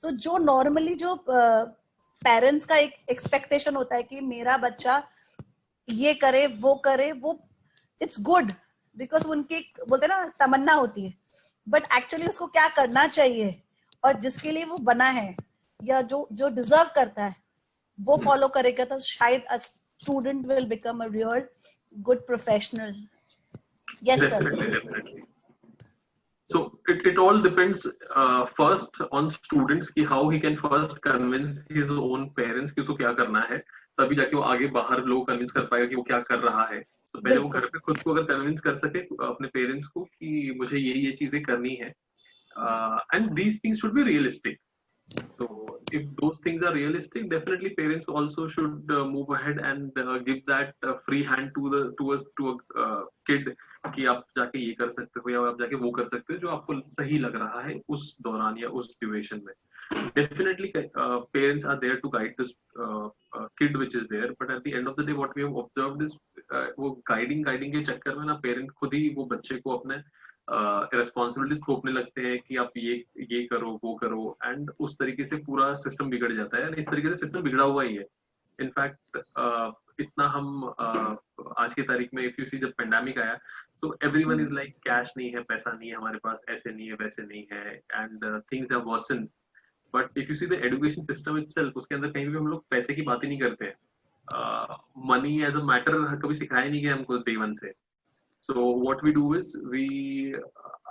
So जो नॉर्मली जो पेरेंट्स का एक एक्सपेक्टेशन होता है कि मेरा बच्चा ये करे, वो इट्स गुड बिकॉज उनकी बोलते हैं ना तमन्ना होती है, बट एक्चुअली उसको क्या करना चाहिए और जिसके लिए वो बना है या जो जो डिजर्व करता है वो फॉलो करेगा तो शायद a student will become a real good professional. Yes sir. Definitely. So it all depends first on students कि how he can first convince his own parents कि उसको क्या करना है, तभी जाके वो आगे बाहर लोग कन्विंस कर पाएगा कि वो क्या कर रहा है. तो पहले वो घर पे खुद को अगर कन्विंस कर सके अपने पेरेंट्स को कि मुझे ये चीजें करनी है, and these things should be realistic. So if those things are realistic, definitely parents also should move ahead and give that free hand to a kid कि आप जाके ये कर सकते हो या आप जाके वो कर सकते हो जो आपको सही लग रहा है उस दौरान या उस ड्यूरेशन में. Definitely parents are there to guide this kid which is there, but at the end of the day what we have observed is वो guiding के चक्कर में ना पेरेंट खुद ही वो बच्चे को अपने रिस्पॉन्सिबिलिटीज थोपने लगते हैं कि आप ये करो वो करो, एंड उस तरीके से पूरा सिस्टम बिगड़ जाता है. इस तरीके से सिस्टम बिगड़ा हुआ ही है. इनफैक्ट इतना हम आज की तारीख में इफ यू सी जब पेंडेमिक आया तो एवरीवन इज लाइक कैश नहीं है, पैसा नहीं है हमारे पास, ऐसे नहीं है वैसे नहीं है, and things have version. But if you see the education system itself, उसके अंदर कहीं भी हम लोग पैसे की बात ही नहीं करते हैं. मनी एज अ मैटर कभी सिखाया नहीं गया हमको डे वन से. So what we do is we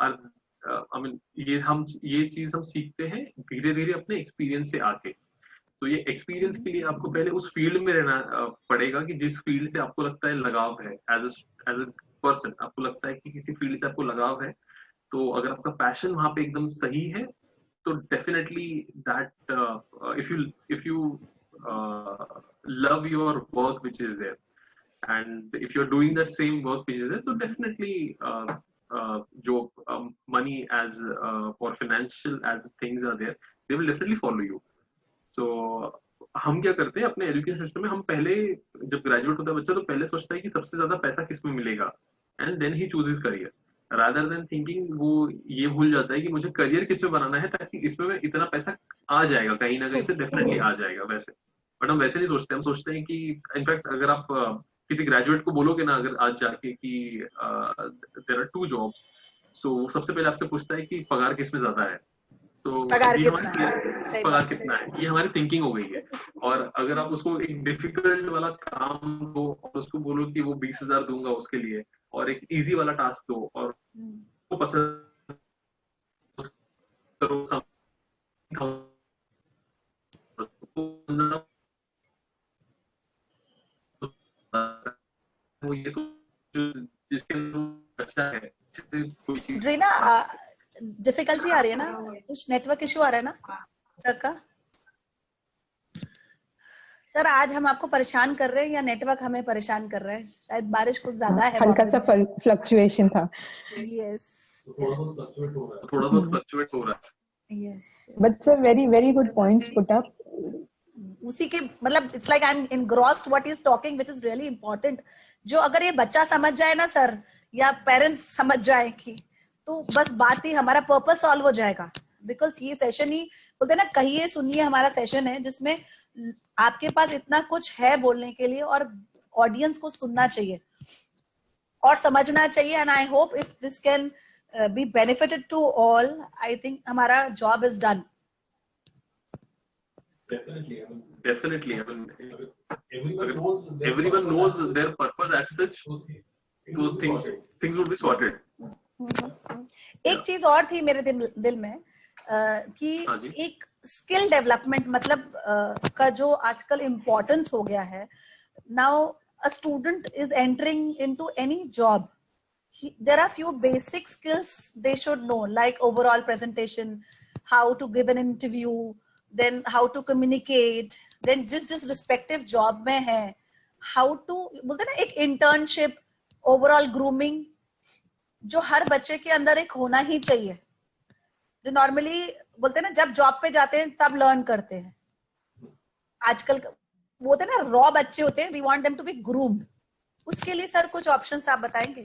are I mean ये चीज हम सीखते हैं धीरे धीरे अपने एक्सपीरियंस से आके. तो ये एक्सपीरियंस के लिए आपको पहले उस फील्ड में रहना पड़ेगा कि जिस फील्ड से आपको लगता है लगाव है, एज अ पर्सन आपको लगता है कि किसी फील्ड से आपको लगाव है, तो अगर आपका पैशन वहां पे एकदम सही है तो definitely that if you love your work which is there, and if you're doing that same work which is there, so definitely जो money as or financial as things are there, they will definitely follow you. So हम क्या करते हैं अपने education system में, हम पहले जब ग्रेजुएट होता है बच्चा तो पहले सोचता है कि सबसे ज्यादा पैसा किस में मिलेगा, and then he chooses career rather than thinking. वो ये भूल जाता है कि मुझे करियर किस में बनाना है ताकि इसमें मैं इतना पैसा आ जाएगा कहीं ना कहीं से डेफिनेटली आ जाएगा वैसे. बट हम वैसे नहीं सोचते, हम सोचते हैं कि इनफैक्ट अगर आप किसी ग्रेजुएट को बोलोगे ना अगर आज जाके कि देयर आर 2 जॉब्स, सो सबसे पहले आपसे पूछता है कि पगार किस में ज्यादा है. तो पगार ये कितना कितना है, ये हमारी थिंकिंग हो गई है. और अगर आप उसको एक डिफिकल्ट वाला काम दो और उसको बोलो कि वो 20,000 दूंगा उसके लिए, और एक इजी वाला टास्क दो और वो पसंद करो वो ये जिसके अंदर अच्छा है कोई चीज. रीना डिफिकल्टी आ रही है ना, कुछ नेटवर्क इशू आ रहा है ना सर का? सर आज हम आपको परेशान कर रहे हैं या नेटवर्क हमें परेशान कर रहा है? शायद बारिश कुछ ज्यादा है, हल्का सा फ्लक्चुएशन था. यस थोड़ा बहुत फ्लक्चुएट हो रहा है. Yes But sir, very good points put up. उसी के मतलब it's like I am engrossed what he is talking which is really important. जो अगर ये बच्चा समझ जाए ना सर या पेरेंट्स समझ जाए कि तो बस बात ही हमारा पर्पस सॉल्व हो जाएगा. बिकॉज ये सेशन ही बोलते ना कहिए सुनिए हमारा सेशन है जिसमें आपके पास इतना कुछ है बोलने के लिए और ऑडियंस को सुनना चाहिए और समझना चाहिए. And I hope if this can be benefited to all, I think हमारा job is done. Definitely. I mean, everyone knows their purpose as such. So things would be sorted. एक चीज और थी मेरे दिल में कि एक स्किल डेवलपमेंट मतलब का जो आजकल इम्पोर्टेंस हो गया है. Now a student is entering into any job, there are few basic skills they should know like overall presentation, how to give an interview, then how to communicate, then जिस respective job में है, how to बोलते हैं ना एक internship, overall grooming जो हर बच्चे के अंदर एक होना ही चाहिए, जो नॉर्मली बोलते हैं ना जब जॉब पे जाते हैं तब लर्न करते हैं. आजकल बोलते हैं ना रॉ बच्चे होते हैं, we want them to be groomed. उसके लिए सर कुछ ऑप्शंस आप बताएंगे?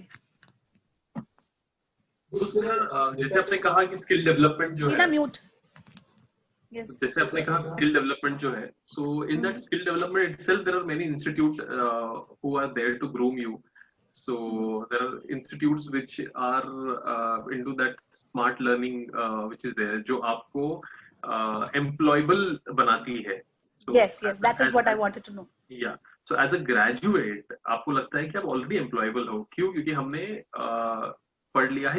जैसे आपने कहा कि स्किल डेवलपमेंट जो है, म्यूट. Yes. जैसे आपने कहा स्किल डेवलपमेंट जो है, so in that skill development itself there are many institute who are there to groom you. So there are institutes which are into that smart learning which is there, जो आपको employable बनाती है. So, yes, that is what I wanted to know. Yeah. So as a graduate, आपको लगता है कि आप already employable हो. क्यों? क्योंकि हमने पढ़ लिया है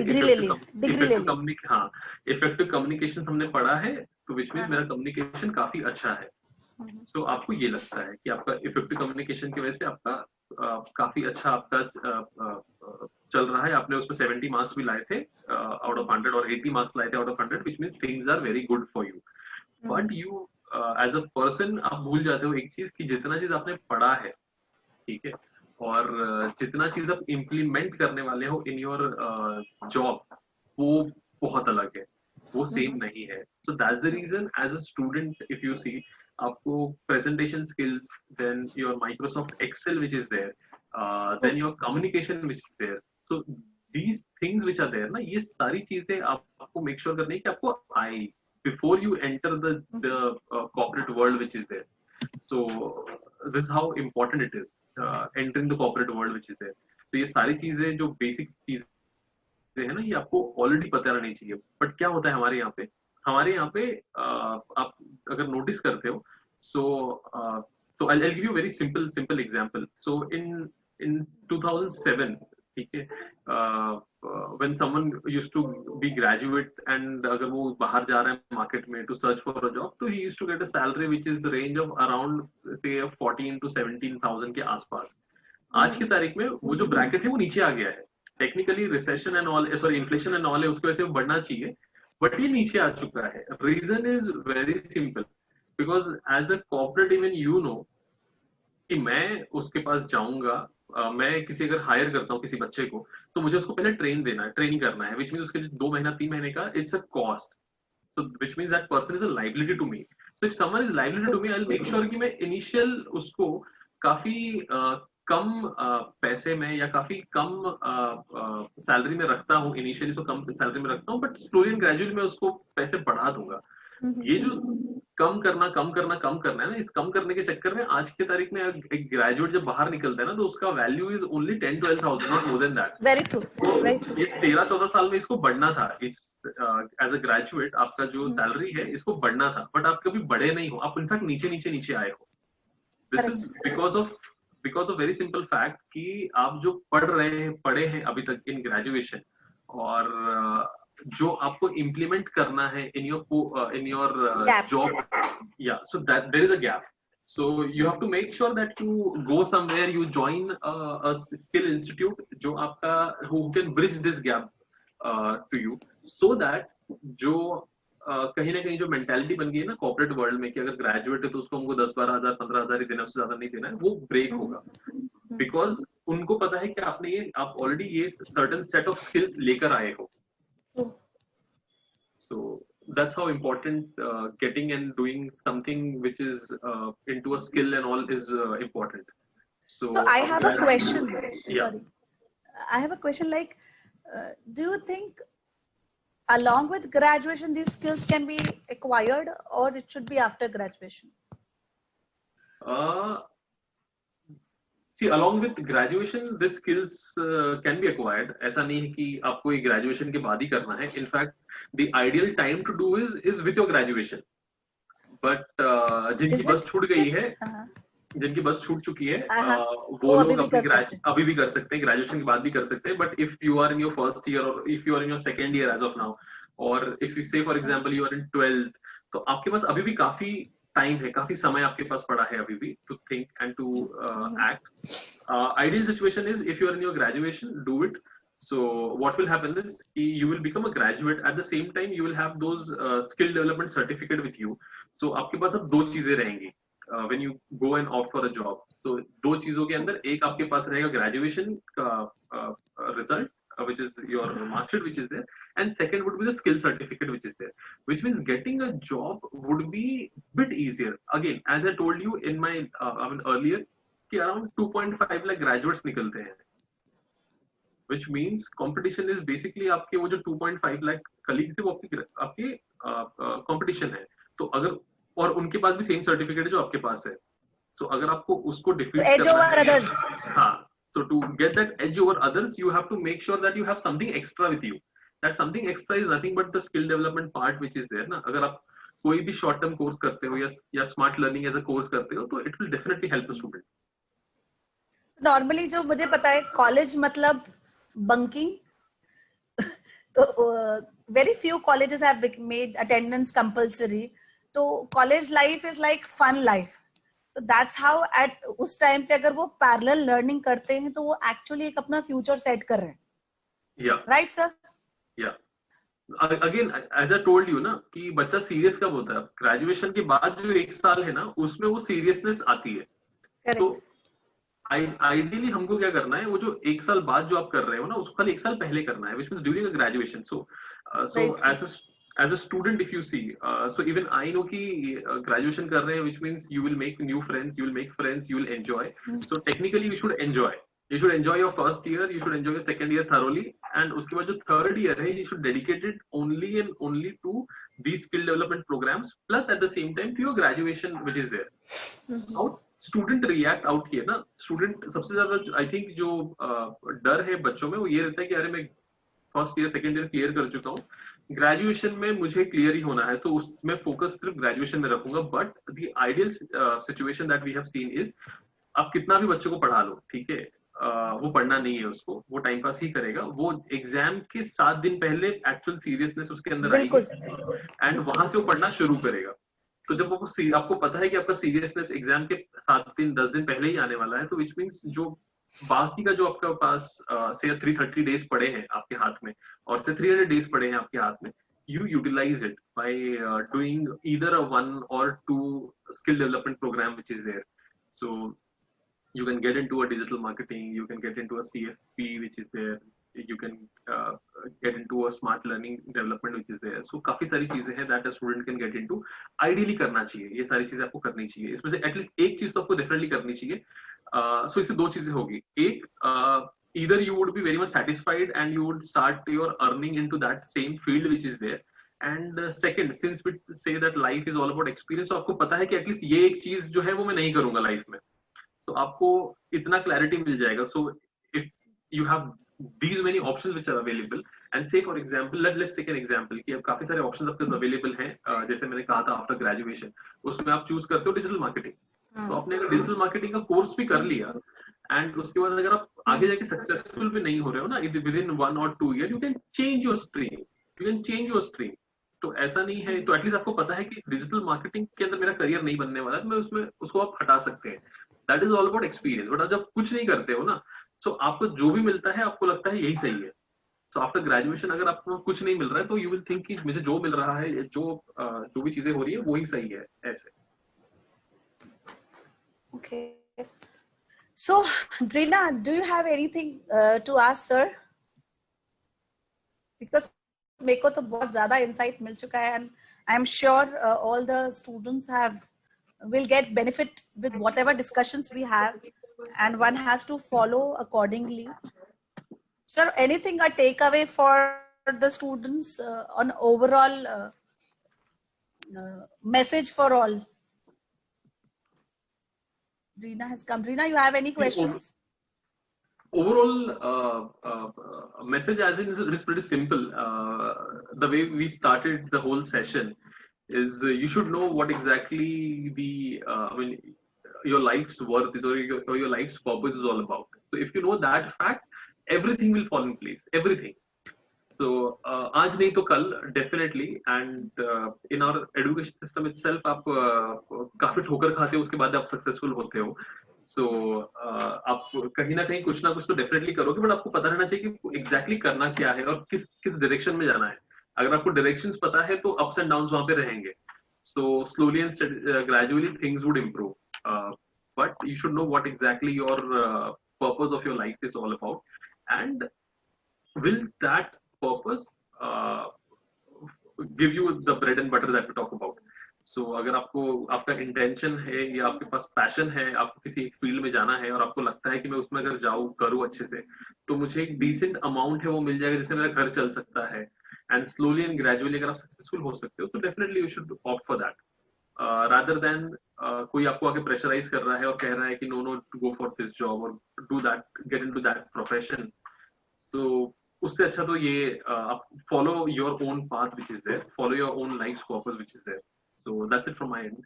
effective communication हमने पढ़ा है, तो which means मेरा communication काफी अच्छा है. So आपको ये लगता है कि आपका effective communication की वजह से आपका काफी अच्छा आपका चल रहा है. आपने उसमें 70 मार्क्स भी लाए थे out of 100 और 80 मार्क्स लाए थे out of 100, which means things are very good for you. But you as a person आप भूल जाते हो एक चीज कि जितना चीज आपने पढ़ा है, ठीक है, और जितना चीज आप इम्प्लीमेंट करने वाले हो इन योर जॉब, वो बहुत अलग है, वो सेम नहीं है. So that's the reason as a student if you see, आपको presentation skills, then your Microsoft Excel which is there, then your communication which is there. So these things which are there ना, ये सारी चीजें आपको make sure करनी है कि आपको आई before you enter the corporate world which is there. So this is how important it is entering the corporate world which is there. तो ये सारी चीजें जो बेसिक चीजें है ना, ये आपको ऑलरेडी पता रहनी चाहिए. बट क्या होता है हमारे यहाँ पे आप अगर नोटिस करते हो, so I'll give you a very simple example. So in 2007, ठीक है, when someone used to be graduate and अगर वो बाहर जा रहा है मार्केट में to search for a job, तो he used to get a salary which is the range of around say 14 to 17,000 के आसपास. आज की तारीख में वो जो ब्रैकेट है वो नीचे आ गया है. Technically recession and all, sorry inflation and all है, उसकी वजह से बढ़ना चाहिए, बट ये नीचे आ चुका है. Reason is very simple, because as a corporate even you know कि मैं उसके पास जाऊंगा, मैं किसी अगर हायर करता हूँ किसी बच्चे को, तो मुझे उसको पहले ट्रेनिंग करना है, विच मीन उसके 2 महीना 3 महीने का it's a cost. So which mean that person is a liability to me. So if someone is liability to me, I will make sure कि मैं इनिशियल उसको काफी कम पैसे में या काफी कम सैलरी में रखता हूँ, इनिशियली उसको कम सैलरी में रखता हूँ, बट स्लोली एंड ग्रेजुअली मैं उसको पैसे बढ़ा दूंगा. ये जो कम करना है ना, इस कम करने के चक्कर में आज की तारीख में एक ग्रेजुएट जब बाहर निकलता है ना, तो उसका value is only 10-12,000, not more than that. Very true. ये 13-14 साल में इसको बढ़ना था. इस एज अ ग्रेजुएट आपका जो सैलरी है इसको बढ़ना था, बट आप कभी बढ़े नहीं हो, आप इनफैक्ट नीचे आए हो. This is because of very simple fact कि आप जो पढ़े हैं अभी तक इन ग्रेजुएशन, और जो आपको इम्प्लीमेंट करना है इन योर जॉब, या so that there is a gap. So you have to make sure that you go somewhere, you join a skill institute जो आपका who can bridge this gap to you, so that जो कहीं ना कहीं जो mentality बन गई है ना कॉर्पोरेट वर्ल्ड में कि अगर ग्रेजुएट है तो उसको हमको 10-12 हजार 15 हजार ही देना, उससे ज्यादा नहीं देना है, वो ब्रेक होगा. बिकॉज उनको पता है कि आप ऑलरेडी ये सर्टेन सेट ऑफ स्किल्स लेकर आए हो. So that's how important getting and doing something which is into a skill and all is important. So I have a question. Yeah. Sorry. I have a question like, do you think along with graduation these skills can be acquired, or it should be after graduation? See, along with graduation, these skills can be acquired. ऐसा नहीं है कि आपको ये graduation के बाद ही करना है. In fact, the ideal time to do is with your graduation. But जिनकी बस छूट गई है, जिनकी बस छूट चुकी है, वो लोग अभी भी कर सकते हैं, ग्रेजुएशन के बाद भी कर सकते हैं. But if you are in your first year और if you are in your second year as of now, और if you say for example you are in 12th, तो आपके पास अभी भी काफी टाइम है, काफी समय आपके पास पड़ा है अभी भी to think and to act. Ideal situation is if you are in your graduation, do it. So what will happen is you will become a graduate. At the same time, you will have those skill development certificate with you. सो आपके पास अब दो चीजें रहेंगी when you go and opt for a job. तो दो चीजों के अंदर एक आपके पास रहेगा ग्रेजुएशन का result which is your mark sheet which is there, and second would be the skill certificate which is there, which means getting a job would be bit easier. Again, as I told you in my earlier कि around 2.5 lakh graduates निकलते हैं, which means competition is basically आपके वो जो 2.5 lakh colleagues है वो आपके competition है. तो अगर और उनके पास भी सेम सर्टिफिकेट है जो आपके पास है, तो अगर आपको उसको डिफीट edge करना over है, others. हाँ, so to get that edge over others you have to make sure that you have something extra with you. That something extra is nothing but the skill development part which is there ना. अगर आप कोई भी short term course करते हो या smart learning as a course करते हो, तो it will definitely help the student. Normally जो मुझे पता है कॉलेज मतलब बंकिंग, तो very few colleges have made attendance compulsory. तो college life is like fun life. तो दैट्स हाउ एट उस टाइम पे अगर वो पैरेलल लर्निंग करते हैं तो वो एक्चुअली एक अपना फ्यूचर सेट कर रहे हैं. या राइट सर? या again as I told you ना कि बच्चा सीरियस कब होता है, ग्रेजुएशन के बाद जो एक साल है ना उसमें वो सीरियसनेस आती है. तो आइडियली हमको क्या करना है, वो जो एक साल बाद जो आप कर रहे हो ना उसको खाली एक साल पहले करना है, which means during a graduation. So as a student if you see, so even I know कि graduation कर रहे हैं, which means you will make new friends, you will make friends, you will enjoy. So technically you should enjoy. You should enjoy your first year, you should enjoy your second year thoroughly, and उसके बाद जो third year है you should dedicate it only and only to these skill development programs, plus at the same time to your graduation which is there. How student react out here ना, student सबसे ज्यादा I think जो डर है बच्चों में वो ये रहता है कि अरे मैं first year second year clear कर चुका हूँ, ग्रेजुएशन में मुझे क्लियर ही होना है, तो उसमें फोकस सिर्फ ग्रेजुएशन में रखूंगा. But the ideal situation that we have seen is आप कितना भी बच्चों को पढ़ा लो, ठीक है, वो पढ़ना नहीं है उसको, वो टाइम पास ही करेगा. वो एग्जाम के 7 दिन पहले एक्चुअल सीरियसनेस उसके अंदर आएगी एंड वहां से वो पढ़ना शुरू करेगा. तो जब वो आपको पता है कि आपका सीरियसनेस एग्जाम के 7 दिन 10 दिन पहले ही आने वाला है, तो विच मीन्स जो बाकी का जो आपका पास से 330 डेज पड़े हैं आपके हाथ में और से 300 डेज पड़े हैं आपके हाथ में, you utilize it by doing either a 1 or 2 skill development program which is there. So you can get into a digital marketing, you can get into a CFP which is there, you can get into a smart learning development which is there. So काफी सारी चीजें हैं that a student can get into. Ideally करना चाहिए, ये सारी चीजें आपको करनी चाहिए. इसमें से एटलीस्ट एक चीज तो आपको डेफिनेटली करनी चाहिए. So इससे दो चीजें होगी. एक, either you would be very much satisfied and you would start your earning into that same field which is there. And second, since we say that life is all about experience, तो आपको पता है कि at least ये एक चीज जो है वो मैं नहीं करूंगा लाइफ में, तो आपको इतना क्लैरिटी मिल जाएगा. So if you have these many options which are available, and say for example let's take an example कि अब काफी सारे options आपके अवेलेबल हैं. जैसे मैंने कहा था आफ्टर ग्रेजुएशन उसमें आप चूज करते हो डिजिटल मार्केटिंग. तो आपने अगर डिजिटल मार्केटिंग का कोर्स भी कर लिया एंड उसके बाद अगर आप आगे जाके सक्सेसफुल भी नहीं हो रहे हो ना with in 1 or 2 years, you can change your stream. तो ऐसा नहीं है, तो एटलीस्ट आपको पता है कि डिजिटल मार्केटिंग के अंदर मेरा करियर नहीं बनने वाला है, मैं उसमें उसको आप हटा सकते हैं. That is all about experience. But जब कुछ नहीं करते हो ना, सो आपको जो भी मिलता है आपको लगता है यही सही है. सो आफ्टर ग्रेजुएशन अगर आपको कुछ नहीं मिल रहा है तो यू विल थिंक कि मुझे जो मिल रहा है, जो भी चीजें हो रही है वही सही है. ऐसे. Okay. So, Drina, do you have anything to ask, sir? Because मेरे को तो बहुत ज़्यादा insight मिल चुका है, and I'm sure all the students will get benefit with whatever discussions we have, and one has to follow accordingly. Sir, anything a takeaway for the students on overall message for all? Reena has come. Reena, you have any questions? Overall message as in is pretty simple. The way we started the whole session is you should know what exactly your life's worth is, or your life's purpose is all about. So if you know that fact, everything will fall in place. Everything. So आज नहीं तो कल definitely, and in our education system itself आप काफी ठोकर खाते हो, उसके बाद आप successful होते हो. So आप कहीं ना कहीं कुछ ना कुछ तो definitely करोगे, but आपको पता रहना चाहिए कि exactly करना क्या है और किस direction में जाना है. अगर आपको directions पता है तो ups and downs वहां पे रहेंगे. So slowly and gradually things would improve. But you should know what exactly your purpose of your life is all about, and will that purpose uh, give you the bread and butter that we talk about. So अगर आपको आपका intention है या आपके पास passion है, आपको किसी एक फील्ड में जाना है और आपको लगता है कि मैं उसमें अगर जाऊँ करूँ अच्छे से, तो मुझे एक डिसेंट अमाउंट है वो मिल जाएगा जिससे मेरा घर चल सकता है, एंड स्लोली एंड ग्रेजुअली अगर आप सक्सेसफुल हो सकते हो तो definitely you should opt for that, rather than कोई आपको आगे प्रेशराइज कर रहा है और कह रहा है कि no no go for this job और do that, get into that profession. तो उससे अच्छा तो ये आप follow your own path which is there, follow your own life's purpose which is there. So that's it from my end.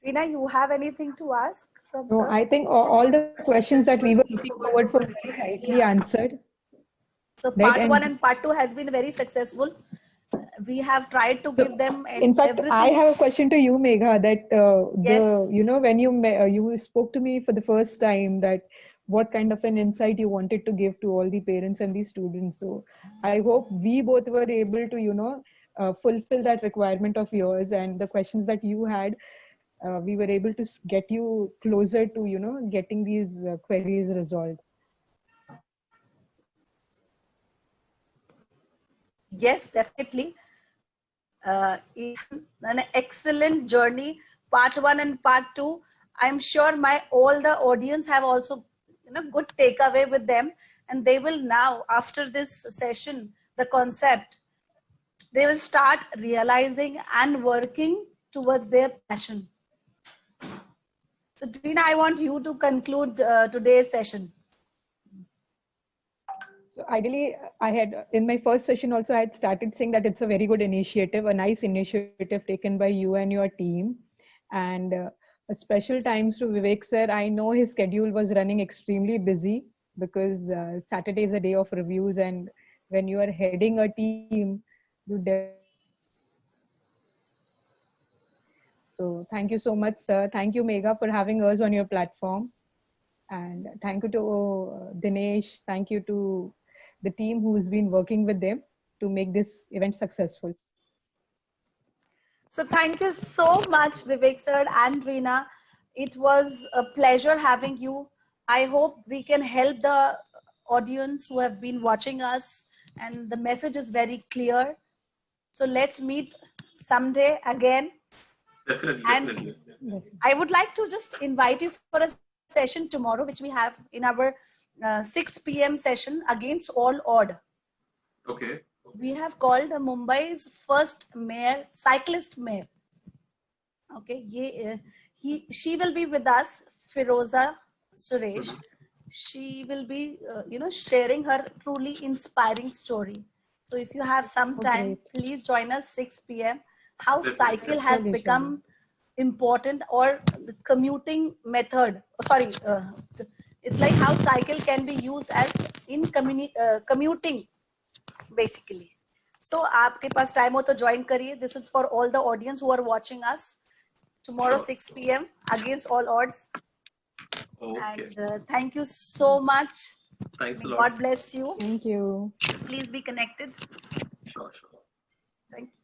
Reena, you have anything to ask from No, sir? I think all the questions that we were looking forward for very rightly answered. So Right, part 1 and part 2 has been very successful. We have tried to So, give them in fact, everything. I have a question to you, Megha. That Yes. when you spoke to me for the first time, that what kind of an insight you wanted to give to all the parents and the students. So I hope we both were able to fulfill that requirement of yours, and the questions that you had, we were able to get you closer to getting these queries resolved. Yes, definitely. An excellent journey, part 1 and part 2. I'm sure all the audience have also good takeaway with them, and they will now, after this session, the concept, they will start realizing and working towards their passion. So Trina, I want you to conclude today's session. So ideally, I had in my first session also, I had started saying that it's a very good initiative, a nice initiative taken by you and your team. And a special thanks to Vivek sir. I know his schedule was running extremely busy because Saturday is a day of reviews, and when you are heading a team, so thank you so much, sir. Thank you, Megha, for having us on your platform. And thank you to Dinesh. Thank you to the team who's been working with them to make this event successful. So thank you so much, Vivek sir and Reena. It was a pleasure having you. I hope we can help the audience who have been watching us, and the message is very clear. So let's meet someday again. Definitely, And definitely. I would like to just invite you for a session tomorrow, which we have in our 6 p.m. session, Against All Odd. Okay. We have called Mumbai's first mayor, cyclist mayor. Okay, she will be with us, Firoza Suresh. She will be, sharing her truly inspiring story. So if you have some time, please join us 6 p.m. How cycle has become important, or the commuting method. It's like how cycle can be used as in commuting, basically. So आपके पास time हो तो join करिए. This is for all the audience who are watching us. Tomorrow 6 p.m. Against All Odds. Okay. And thank you so much. Thanks a lot. God bless you. Thank you. Please be connected. Sure, sure. Thank you.